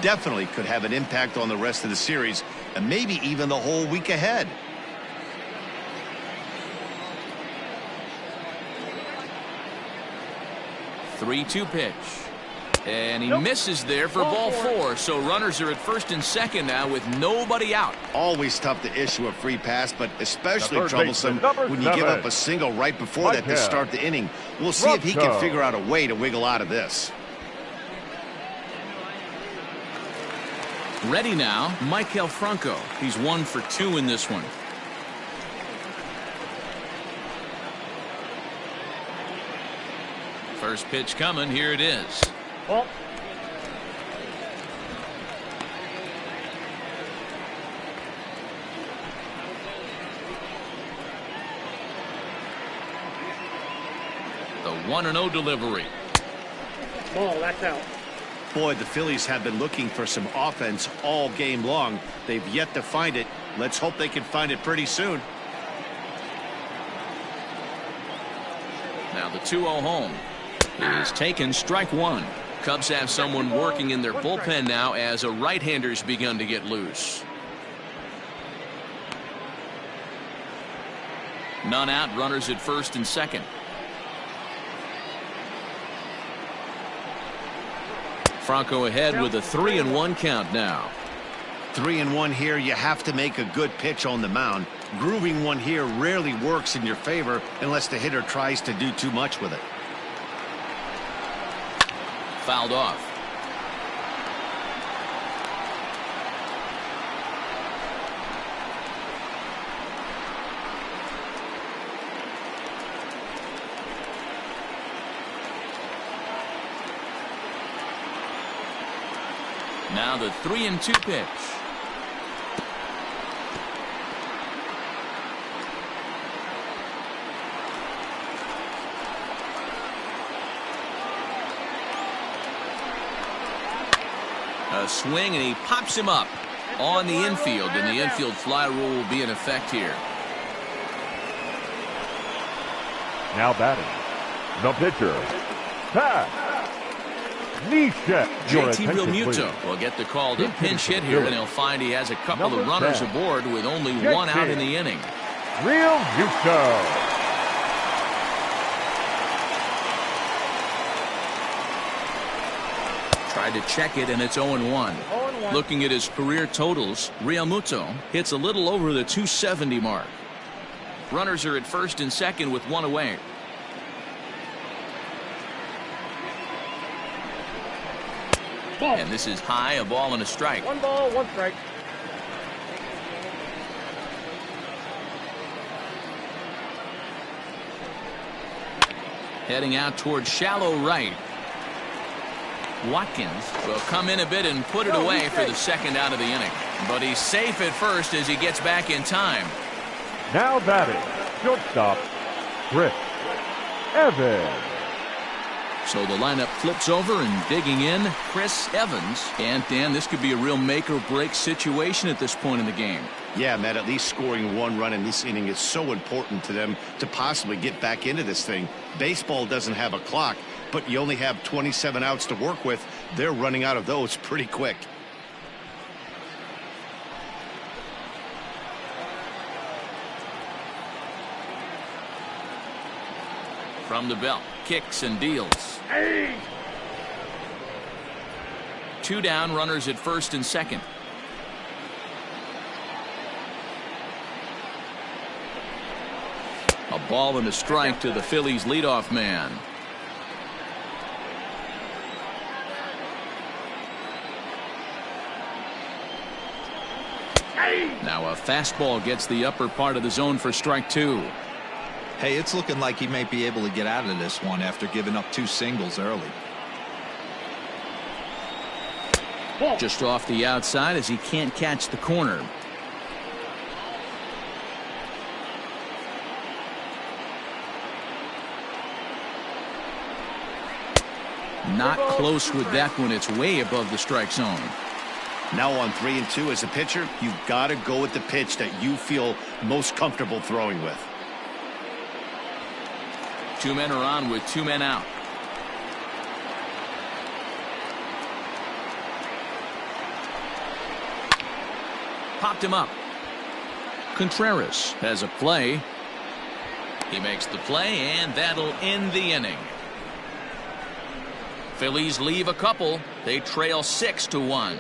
Definitely could have an impact on the rest of the series and maybe even the whole week ahead. Three-two pitch. And he misses there for ball 4. So runners are at first and second now with nobody out. Always tough to issue a free pass, but especially troublesome when you give up a single right before that to start the inning. We'll see if he can figure out a way to wiggle out of this. Ready now, Michael Franco. He's 1 for 2 in this one. First pitch coming. Here it is. Well. The 1-0 delivery. Ball, that's out. Boy, the Phillies have been looking for some offense all game long. They've yet to find it. Let's hope they can find it pretty soon. Now the 2-0 home is taken, strike 1. Cubs have someone working in their bullpen now as a right-hander's begun to get loose. None out, runners at first and second. Franco ahead with a 3-1 count now. 3-1 here. You have to make a good pitch on the mound. Grooving one here rarely works in your favor unless the hitter tries to do too much with it. Fouled off. Now the 3-2 pitch. A swing, and he pops him up on the infield, and the infield fly rule will be in effect here. Now batting, the pitcher, Pat Nisha. JT Realmuto will get the call to pinch hit here, and he'll find he has a couple of runners aboard with only one out in the inning. Realmuto. Tried to check it, and it's 0-1. Looking at his career totals, Realmuto hits a little over the 270 mark. Runners are at first and second with one away. Ball. And this is high, a ball and a strike. 1 ball, 1 strike. Heading out towards shallow right. Watkins will come in a bit and put it away for the second out of the inning. But he's safe at first as he gets back in time. Now batting, shortstop, Chris Evans. So the lineup flips over, and digging in, Chris Evans. And Dan, this could be a real make or break situation at this point in the game. Yeah, Matt, at least scoring 1 run in this inning is so important to them to possibly get back into this thing. Baseball doesn't have a clock, but you only have 27 outs to work with. They're running out of those pretty quick. From the belt, kicks and deals. Hey. 2 down, runners at first and second. A ball and a strike to the Phillies leadoff man. Now a fastball gets the upper part of the zone for strike 2. Hey, it's looking like he may be able to get out of this one after giving up 2 singles early. Ball. Just off the outside as he can't catch the corner. Not close with that one. It's way above the strike zone. Now on 3-2 as a pitcher, you've got to go with the pitch that you feel most comfortable throwing with. 2 men are on with 2 men out. Popped him up. Contreras has a play. He makes the play, and that'll end the inning. Phillies leave a couple. They trail 6-1.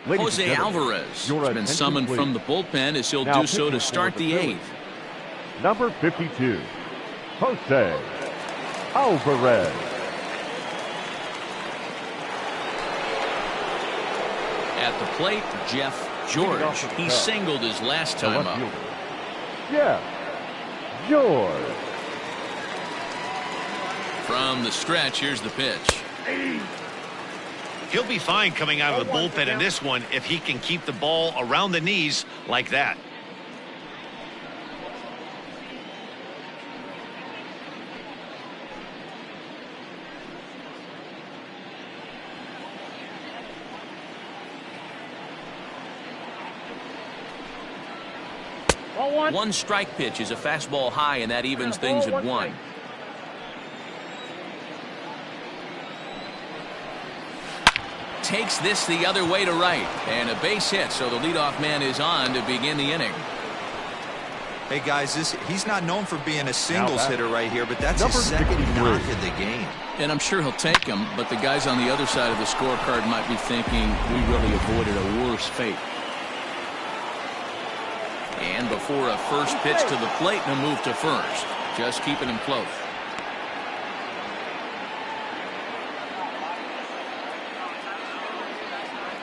Jose Alvarez has been summoned from the bullpen as he'll do so to start the 8th. Number 52, Jose Alvarez. At the plate, Jeff George. He singled his last time up. Jeff George. From the stretch, here's the pitch. He'll be fine coming out of the bullpen in this one if he can keep the ball around the knees like that. One strike pitch is a fastball high, and that evens things at 1. Takes this the other way to right, and a base hit, so the leadoff man is on to begin the inning. Hey guys, he's not known for being a singles hitter right here, but that's his second knock of the game. And I'm sure he'll take him, but the guys on the other side of the scorecard might be thinking we really avoided a worse fate. And before a first pitch to the plate and a move to first, just keeping him close.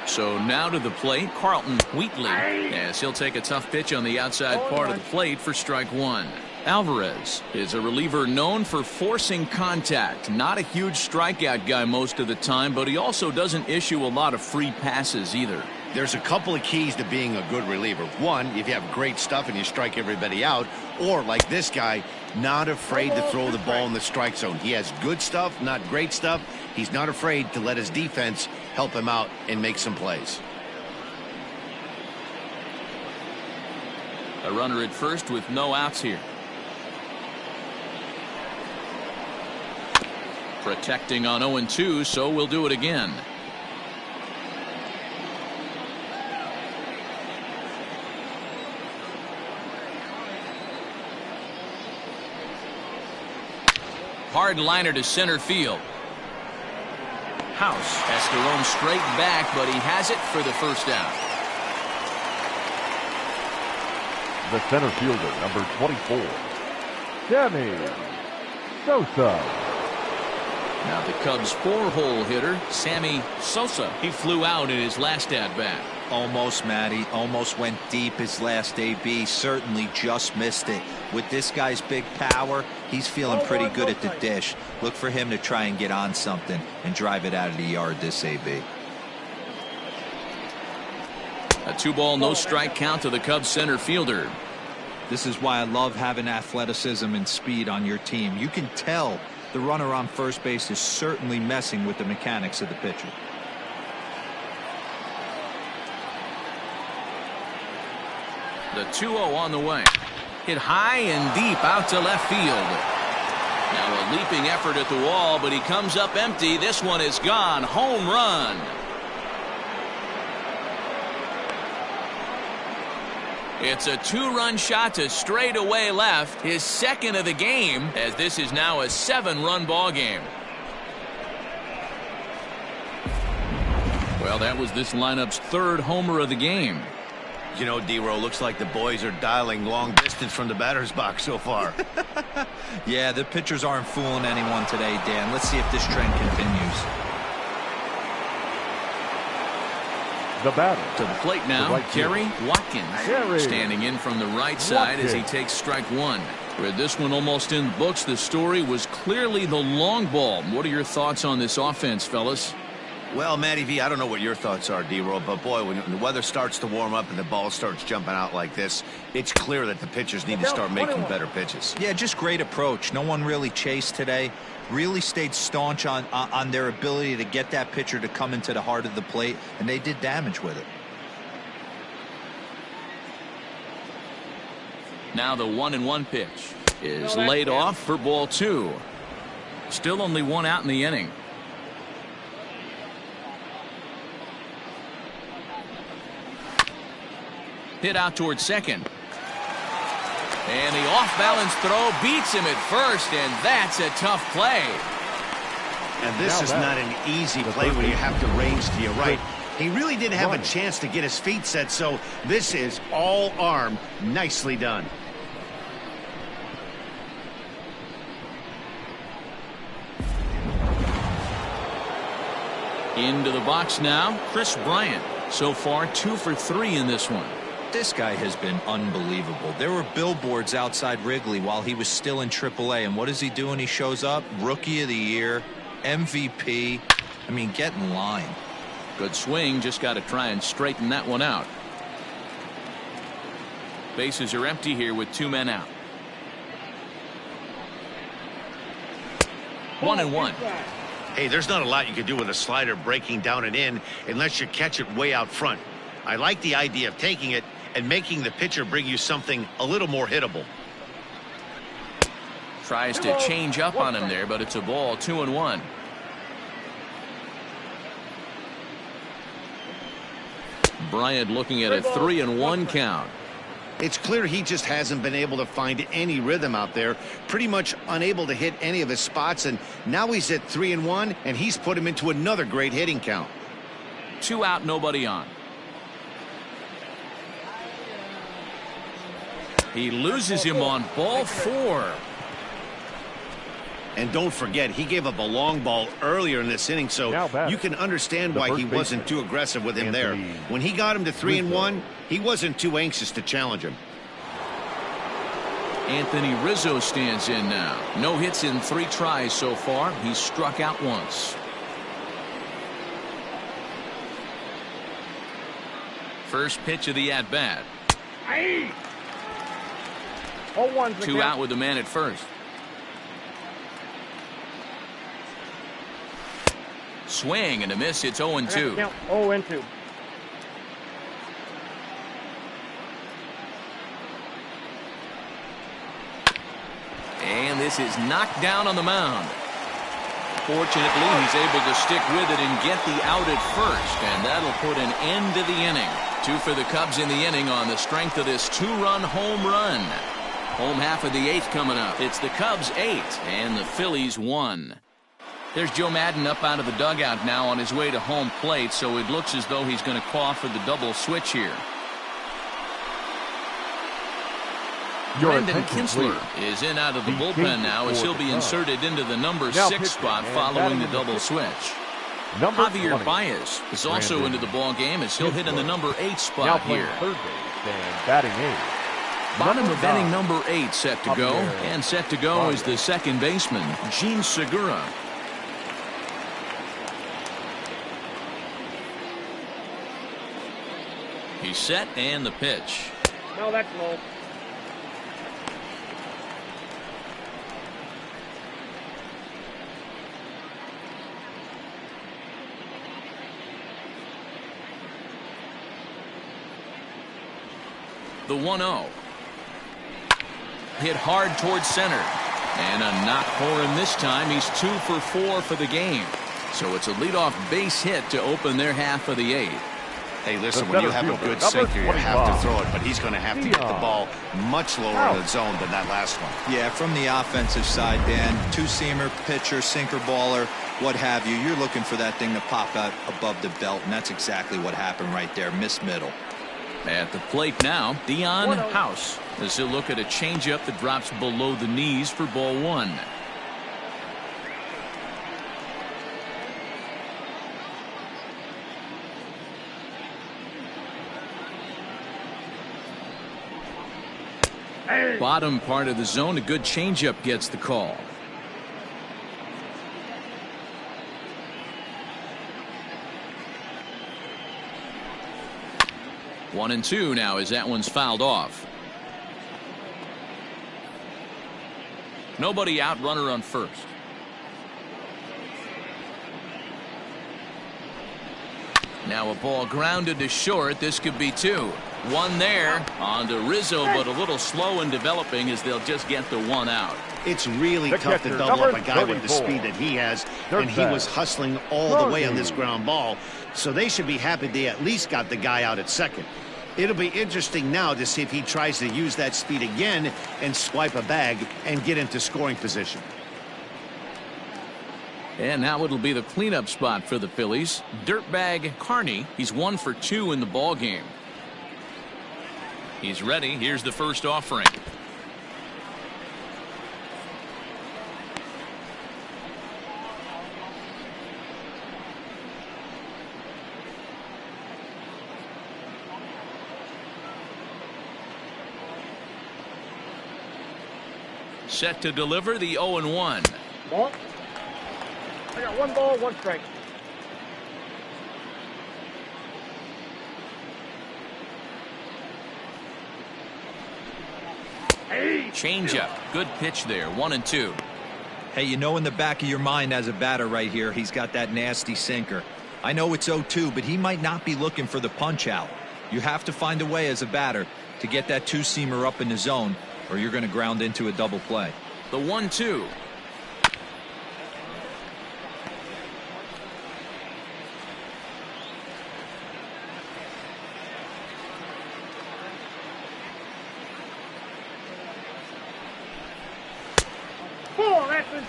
So now to the plate, Carlton Wheatley, as he'll take a tough pitch on the outside part of the plate for strike 1. Alvarez is a reliever known for forcing contact. Not a huge strikeout guy most of the time, but he also doesn't issue a lot of free passes either. There's a couple of keys to being a good reliever. One, if you have great stuff and you strike everybody out, or like this guy, not afraid to throw the ball in the strike zone. He has good stuff, not great stuff. He's not afraid to let his defense help him out and make some plays. A runner at first with no outs here. Protecting on 0-2, so we'll do it again. Hard liner to center field. House has to roam straight back, but he has it for the first out. The center fielder, number 24, Sammy Sosa. Now the Cubs' 4-hole hitter, Sammy Sosa. He flew out in his last at-bat. Almost, Matty. Almost went deep his last AB. Certainly just missed it. With this guy's big power, he's feeling pretty good at the dish. Look for him to try and get on something and drive it out of the yard this AB. A 2-ball, no-strike count to the Cubs center fielder. This is why I love having athleticism and speed on your team. You can tell the runner on first base is certainly messing with the mechanics of the pitcher. The 2-0 on the way. Hit high and deep out to left field. Now a leaping effort at the wall, but he comes up empty. This one is gone. Home run. It's a 2-run shot to straightaway left, his second of the game, as this is now a 7-run ball game. Well, that was this lineup's 3rd homer of the game. You know, D-Row, looks like the boys are dialing long distance from the batter's box so far. Yeah, the pitchers aren't fooling anyone today, Dan. Let's see if this trend continues. The batter. To the plate now, Kerry Watkins. Standing in from the right side as he takes strike 1. With this one almost in the books, the story was clearly the long ball. What are your thoughts on this offense, fellas? Well, Matty V, I don't know what your thoughts are, D-Roll, but boy, when the weather starts to warm up and the ball starts jumping out like this, it's clear that the pitchers need to start making better pitches. Yeah, just great approach. No one really chased today. Really stayed staunch on their ability to get that pitcher to come into the heart of the plate, and they did damage with it. Now the 1-1 pitch is laid off for ball 2. Still only 1 out in the inning. Hit out towards second. And the off-balance throw beats him at first, and that's a tough play. And this is not an easy play when you have to range to your right. He really didn't have a chance to get his feet set, so this is all arm. Nicely done. Into the box now, Chris Bryant. So far, 2 for 3 in this one. This guy has been unbelievable. There were billboards outside Wrigley while he was still in AAA, and what is he doing? He shows up, Rookie of the Year, MVP. I mean, get in line. Good swing, just got to try and straighten that one out. Bases are empty here with 2 men out. 1-1. Hey, there's not a lot you can do with a slider breaking down and in unless you catch it way out front. I like the idea of taking it and making the pitcher bring you something a little more hittable. Tries to change up on him there, but it's a ball. 2-1. Bryant looking at a 3-1 count. It's clear he just hasn't been able to find any rhythm out there. Pretty much unable to hit any of his spots, and now he's at 3-1, and he's put him into another great hitting count. 2 out, nobody on. He loses him on ball 4. And don't forget, he gave up a long ball earlier in this inning, so you can understand why he wasn't too aggressive with him there. When he got him to 3-1, he wasn't too anxious to challenge him. Anthony Rizzo stands in now. No hits in 3 tries so far. He's struck out once. First pitch of the at-bat. 2 out with the man at first. Swing and a miss. It's 0-2. 0-2. And this is knocked down on the mound. Fortunately, he's able to stick with it and get the out at first, and that'll put an end to the inning. 2 for the Cubs in the inning on the strength of this 2-run home run. Home half of the 8th coming up. It's the Cubs 8 and the Phillies 1. There's Joe Madden up out of the dugout now on his way to home plate, so it looks as though he's going to call for the double switch here. Brendan Kinsler is in out of the bullpen now as he'll be inserted into the number 6 spot following the double switch. Javier Baez is also into the ball game as he'll hit in the number 8 spot here. Bottom of inning number 8 set to go, and set to go is the second baseman, Gene Segura. He's set, and the pitch. No, that's low. The 1-0. Hit hard towards center. And a knock for him this time. He's 2 for 4 for the game. So it's a leadoff base hit to open their half of the 8th. Hey, listen, when you have a good sinker, you have to throw it, but he's going to have to get the ball much lower in the zone than that last one. Yeah, from the offensive side, Dan, 2-seamer, pitcher, sinker baller, what have you. You're looking for that thing to pop out above the belt, and that's exactly what happened right there. Miss middle. At the plate now, Dion House as he'll look at a changeup that drops below the knees for ball 1. Bottom part of the zone, a good changeup gets the call. One and 2 now as that one's fouled off. Nobody out, runner on first. Now a ball grounded to short. This could be 2. 1 there on to Rizzo, but a little slow in developing as they'll just get the 1 out. It's really tough to double up a guy with the speed that he has, and he was hustling all the way on this ground ball, so they should be happy they at least got the guy out at second. It'll be interesting now to see if he tries to use that speed again and swipe a bag and get into scoring position. And now it'll be the cleanup spot for the Phillies. Dirtbag Carney, he's 1 for 2 in the ball game. He's ready. Here's the first offering. Set to deliver the 0-1. Ball. I got 1 ball, 1 strike. Hey. Changeup. Good pitch there. 1-2. Hey, you know in the back of your mind as a batter right here, he's got that nasty sinker. I know it's 0-2, but he might not be looking for the punch out. You have to find a way as a batter to get that two-seamer up in the zone, or you're going to ground into a double play. The 1-2.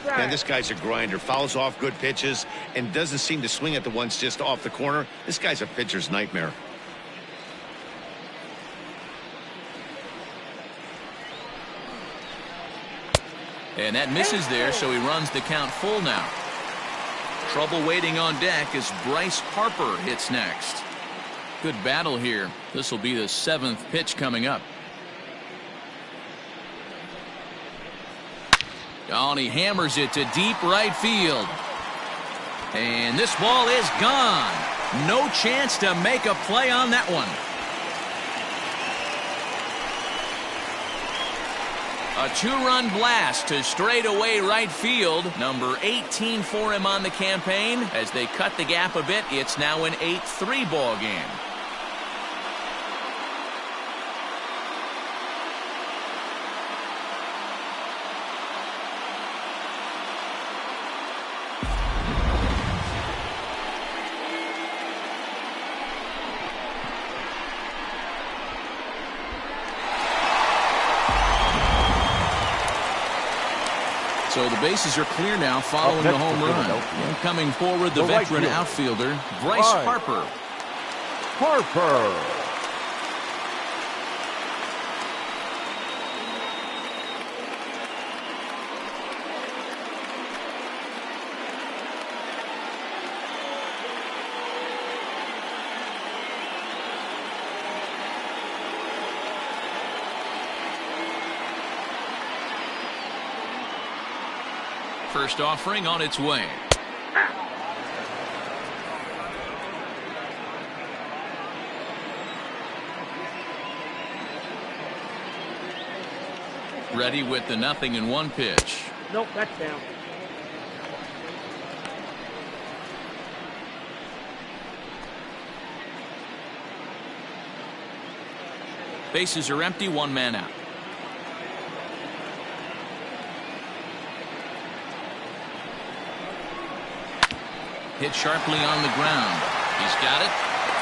And this guy's a grinder. Fouls off good pitches and doesn't seem to swing at the ones just off the corner. This guy's a pitcher's nightmare. And that misses there, so he runs the count full now. Trouble waiting on deck as Bryce Harper hits next. Good battle here. This will be the 7th pitch coming up. Oh, and he hammers it to deep right field. And this ball is gone. No chance to make a play on that one. A 2-run blast to straightaway right field. Number 18 for him on the campaign. As they cut the gap a bit, it's now an 8-3 ball game. So the bases are clear now following the home run. And coming forward, the veteran outfielder, Bryce Harper. First offering on its way. Ready with the 0-1 pitch. Nope, that's down. Bases are empty, 1 man out. Hit sharply on the ground. He's got it.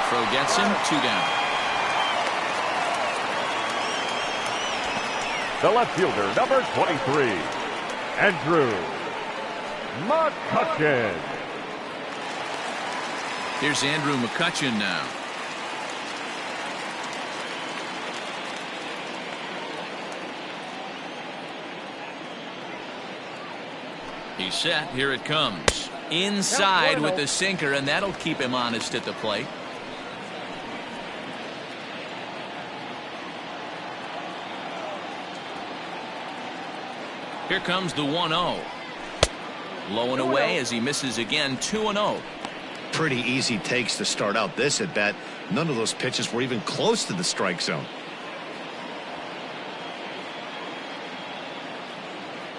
Throw gets him. 2 down. The left fielder, number 23, Andrew Mccutchen. Here's Andrew Mccutchen now. He's set. Here it comes. Inside with the sinker, and that'll keep him honest at the plate. Here comes the 1-0. Low and away as he misses again. 2-0. Pretty easy takes to start out this at bat. None of those pitches were even close to the strike zone.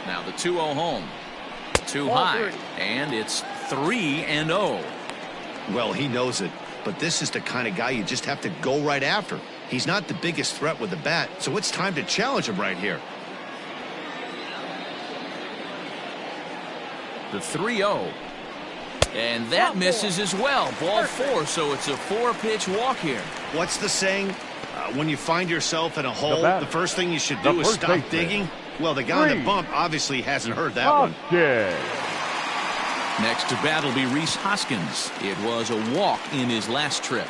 Now the 2-0 home. Too high, and it's 3-0. Well, he knows it, but this is the kind of guy you just have to go right after. He's not the biggest threat with the bat, so it's time to challenge him right here. The 3-0, and that misses as well. Ball 4, so it's a 4-pitch walk here. What's the saying? when you find yourself in a hole, the first thing you should do is stop digging. Well, the guy on the bump obviously hasn't heard that one. Next to bat will be Rhys Hoskins. It was a walk in his last trip.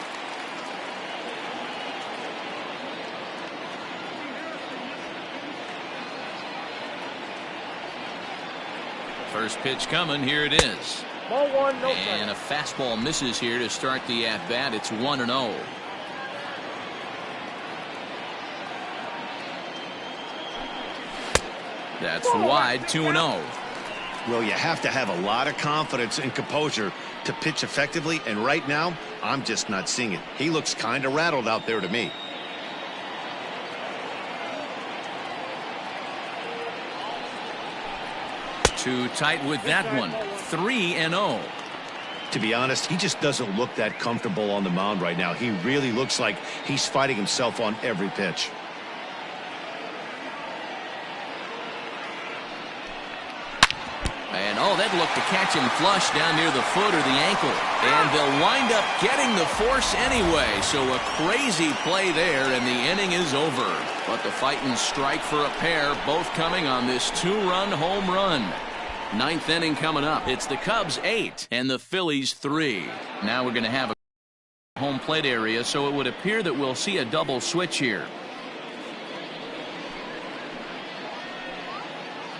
First pitch coming. Here it is. Ball one, no and a fastball misses here to start the at-bat. It's 1-0. That's wide, 2-0. Well, you have to have a lot of confidence and composure to pitch effectively, and right now, I'm just not seeing it. He looks kind of rattled out there to me. Too tight with that one. 3-0. To be honest, he just doesn't look that comfortable on the mound right now. He really looks like he's fighting himself on every pitch. And oh, that looked to catch him flush down near the foot or the ankle. And they'll wind up getting the force anyway. So a crazy play there, and the inning is over. But the fighting strike for a pair, both coming on this 2-run home run. Ninth inning coming up. It's the Cubs 8 and the Phillies 3. Now we're going to have a home plate area, so it would appear that we'll see a double switch here.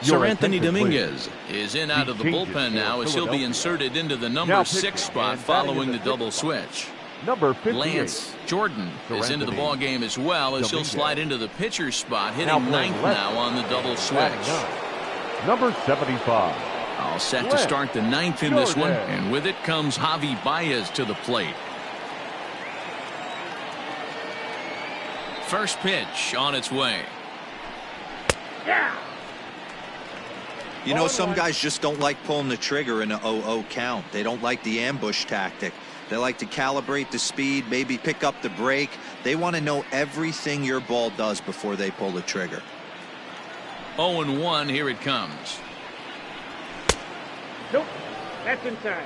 Sir Anthony Dominguez is in out of the bullpen now as he'll be inserted into the number 6 spot following the double switch. Number 58. Lance Jordan is into the ball game as well as he'll slide into the pitcher's spot, hitting ninth now on the double switch. Number 75. All set to start the ninth in this one, and with it comes Javi Baez to the plate. First pitch on its way. Yeah. You know, some guys just don't like pulling the trigger in an 0-0 count. They don't like the ambush tactic. They like to calibrate the speed, maybe pick up the brake. They want to know everything your ball does before they pull the trigger. 0-1, here it comes. Nope. That's inside.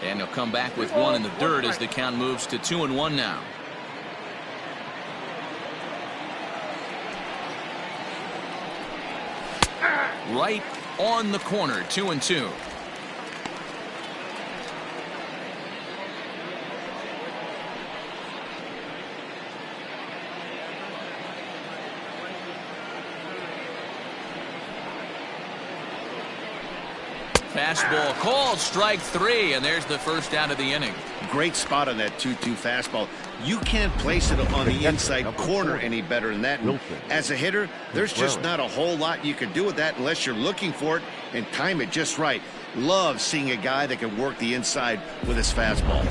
And he'll come back with one in the dirt as the count moves to 2-1 now. Right on the corner, 2-2. Fastball called, strike 3, and there's the first out of the inning. Great spot on that 2-2 fastball. You can't place it on the inside corner any better than that. And as a hitter, there's just not a whole lot you can do with that unless you're looking for it and time it just right. Love seeing a guy that can work the inside with his fastball.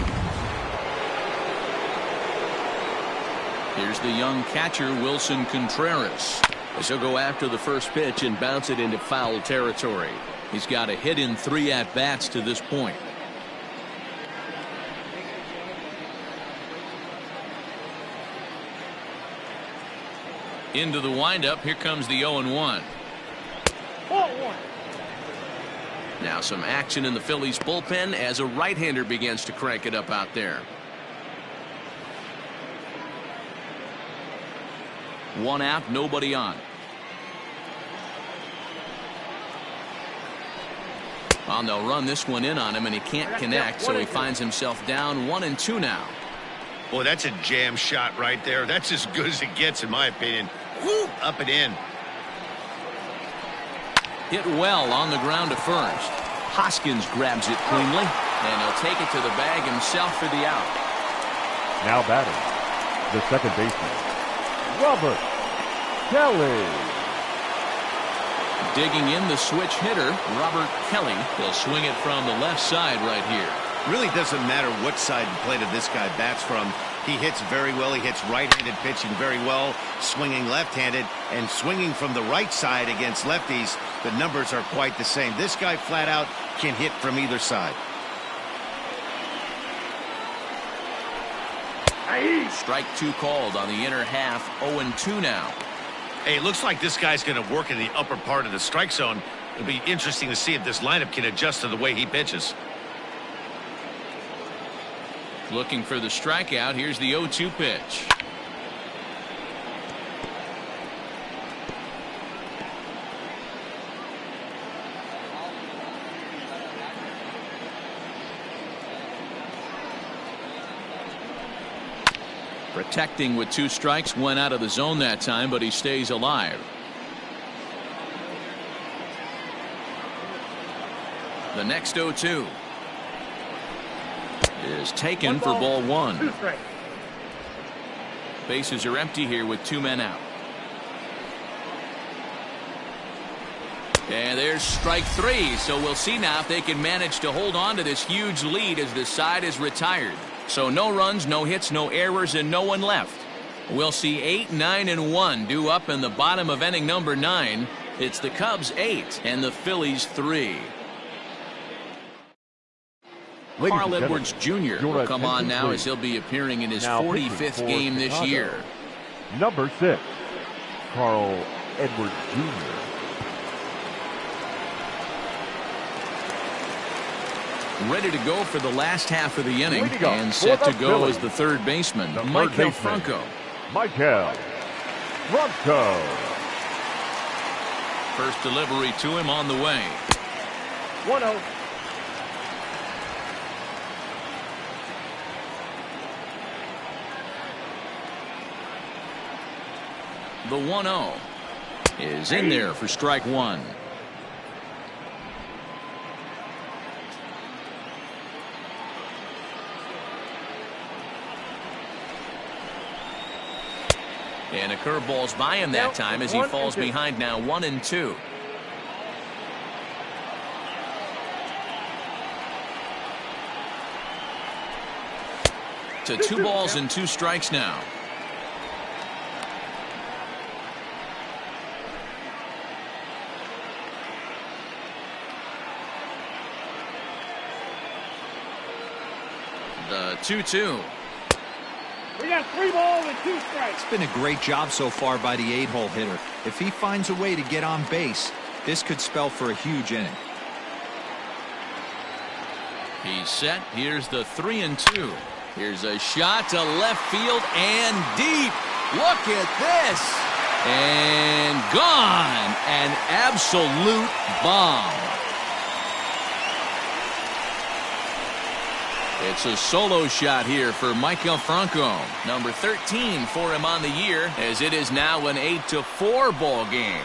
Here's the young catcher, Wilson Contreras, as he'll go after the first pitch and bounce it into foul territory. He's got a hit in 3 at-bats to this point. Into the windup. Here comes the 0-1. Now some action in the Phillies bullpen as a right-hander begins to crank it up out there. 1 out, nobody on. Well, they'll run this one in on him, and he can't connect, so he finds himself down 1-2 now. Boy, that's a jam shot right there. That's as good as it gets, in my opinion. Woo, up and in. Hit well on the ground to first. Hoskins grabs it cleanly, and he'll take it to the bag himself for the out. Now batting, the second baseman, Robert Kelly. Digging in the switch hitter, Robert Kelly. He'll swing it from the left side right here. Really doesn't matter what side of the plate this guy bats from. He hits very well. He hits right-handed pitching very well, swinging left-handed, and swinging from the right side against lefties. The numbers are quite the same. This guy flat out can hit from either side. Strike two called on the inner half. 0-2 now. Hey, it looks like this guy's going to work in the upper part of the strike zone. It'll be interesting to see if this lineup can adjust to the way he pitches. Looking for the strikeout. Here's the 0-2 pitch. Protecting with two strikes, went out of the zone that time, but he stays alive. The next 0-2 is taken for ball one. Bases are empty here with two men out. And there's strike three, so we'll see now if they can manage to hold on to this huge lead as the side is retired. So no runs, no hits, no errors, and no one left. We'll see 8, 9, and 1 due up in the bottom of inning number 9. It's the Cubs 8 and the Phillies 3. Carl Edwards Jr. will come on now as he'll be appearing in his 45th game this year. Number 6, Carl Edwards Jr. Ready to go for the last half of the inning and set to go as the third baseman, Maikel Franco. Maikel Franco. First delivery to him on the way. 1-0. The 1-0 is in there for strike one. And a curveball's by him that time as he falls behind now 1-2. To 2 balls and 2 strikes now. The 2-2. We got 3 balls and 2 strikes. It's been a great job so far by the 8-hole hitter. If he finds a way to get on base, this could spell for a huge inning. He's set. Here's the 3-2. Here's a shot to left field and deep. Look at this. And gone. An absolute bomb. It's a solo shot here for Maikel Franco. Number 13 for him on the year, as it is now an 8-4 ball game.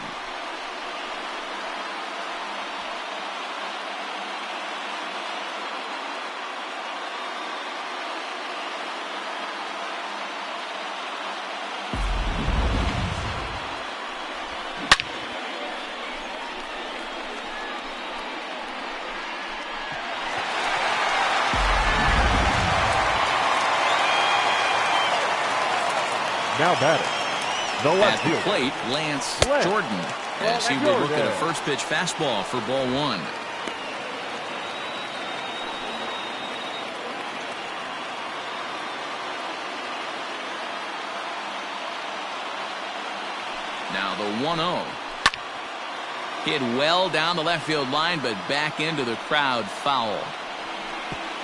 Now batting, the left At the fielder, plate, Lance Jordan, as he will look at a first pitch fastball for ball one. Now the 1-0. Hit well down the left field line, but back into the crowd foul.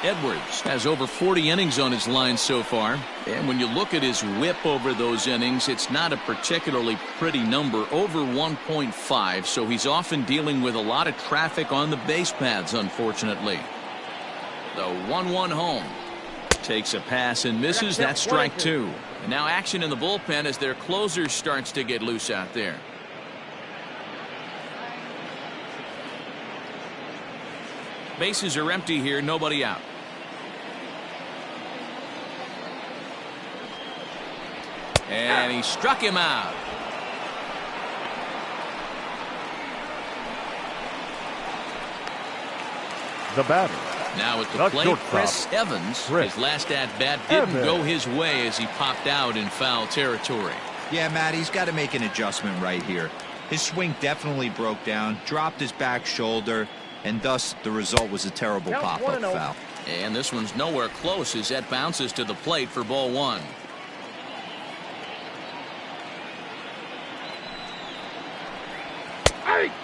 Edwards has over 40 innings on his line so far, and when you look at his whip over those innings, it's not a particularly pretty number, over 1.5, so he's often dealing with a lot of traffic on the base paths, unfortunately. The 1-1 home takes a pass and misses. That's strike two. And now action in the bullpen as their closer starts to get loose out there. Bases are empty here, nobody out. And he struck him out. the batter. Now at the plate, Chris Evans. His last at-bat didn't go his way as he popped out in foul territory. Yeah, Matt, he's got to make an adjustment right here. His swing definitely broke down, dropped his back shoulder, and thus the result was a terrible pop-up foul. And this one's nowhere close as that bounces to the plate for ball one.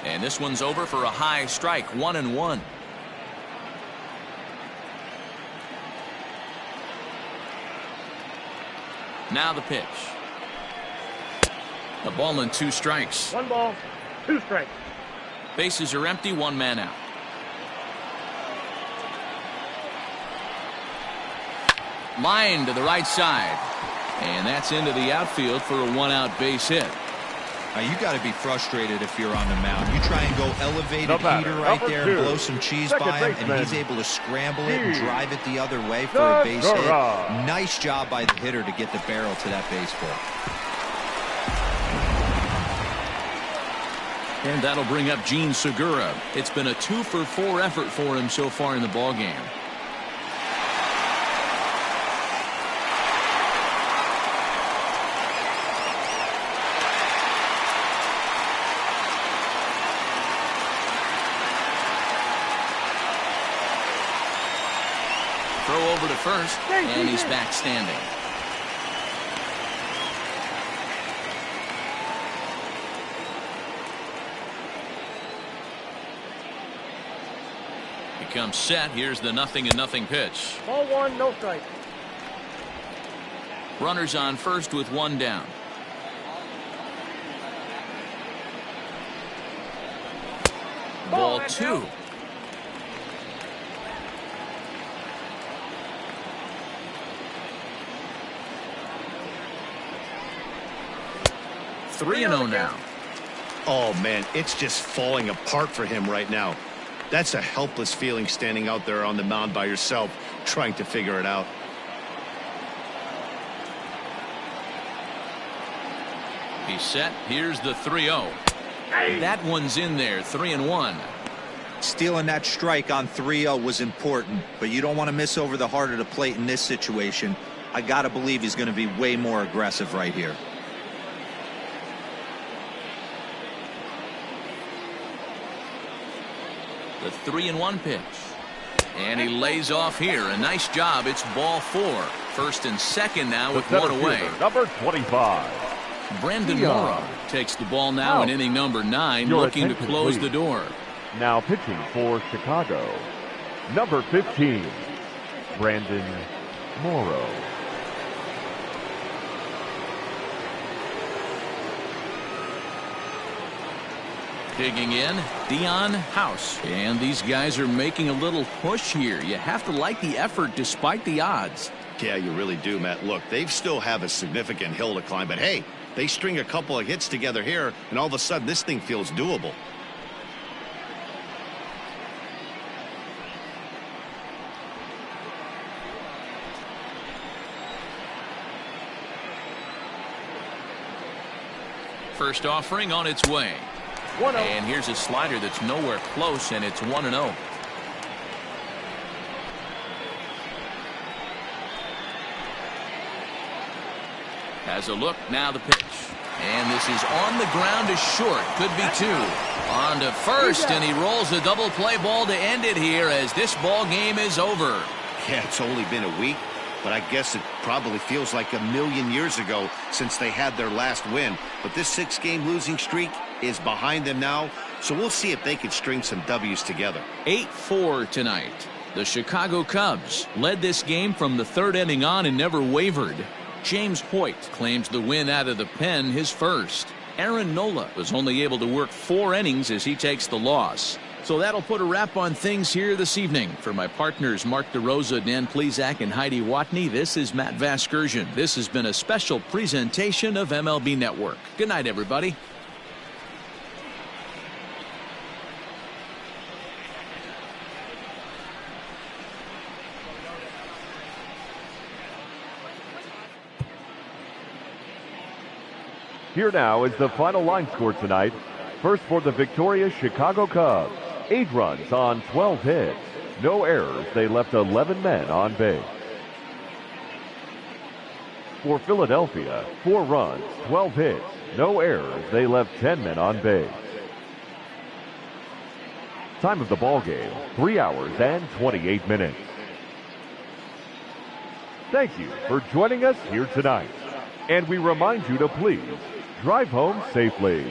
And this one's over for a high strike, 1-1. Now the pitch. A ball and 2 strikes. 1 ball, 2 strikes. Bases are empty, 1 man out. Line to the right side. And that's into the outfield for a 1-out base hit. Now you got to be frustrated if you're on the mound. You try and go elevated heater right there and blow some cheese by him, and he's able to scramble it and drive it the other way for a base hit. Nice job by the hitter to get the barrel to that baseball. And that'll bring up Gene Segura. It's been a 2-for-4 effort for him so far in the ballgame. Throw over to first, and he's back standing. He comes set. Here's the 0-0 pitch. Ball 1, no strike. Runners on first with 1 down. Ball 2. Three and 0 now. Oh, man, it's just falling apart for him right now. That's a helpless feeling standing out there on the mound by yourself, trying to figure it out. He's set. Here's the 3-0. That one's in there, 3-1. Stealing that strike on 3-0 was important, but you don't want to miss over the heart of the plate in this situation. I got to believe he's going to be way more aggressive right here. The 3-1 pitch. And he lays off here. A nice job. It's ball 4. First and second now with 1 away. Number 25. Brandon Morrow takes the ball now in inning number 9, looking to close the door. Now pitching for Chicago, number 15, Brandon Morrow. Digging in, Dion House. And these guys are making a little push here. You have to like the effort despite the odds. Yeah, you really do, Matt. Look, they still have a significant hill to climb, but hey, they string a couple of hits together here, and all of a sudden this thing feels doable. First offering on its way. And here's a slider that's nowhere close, and it's 1-0. Has a look, now the pitch. And this is on the ground to short. Could be 2. On to first, and he rolls a double play ball to end it here as this ball game is over. Yeah, it's only been a week, but I guess it probably feels like a million years ago since they had their last win. But this 6-game losing streak is behind them now, so we'll see if they can string some W's together. 8-4 tonight. The Chicago Cubs led this game from the 3rd inning on and never wavered. James Hoyt claims the win out of the pen, his first. Aaron Nola was only able to work 4 innings as he takes the loss. So that'll put a wrap on things here this evening. For my partners Mark DeRosa, Dan Plesac, and Heidi Watney, this is Matt Vasgersian. This has been a special presentation of MLB Network. Good night, everybody. Here now is the final line score tonight. First for the victorious Chicago Cubs. 8 runs on 12 hits. No errors. They left 11 men on base. For Philadelphia, 4 runs, 12 hits. No errors. They left 10 men on base. Time of the ball game, 3 hours and 28 minutes. Thank you for joining us here tonight. And we remind you to please drive home safely.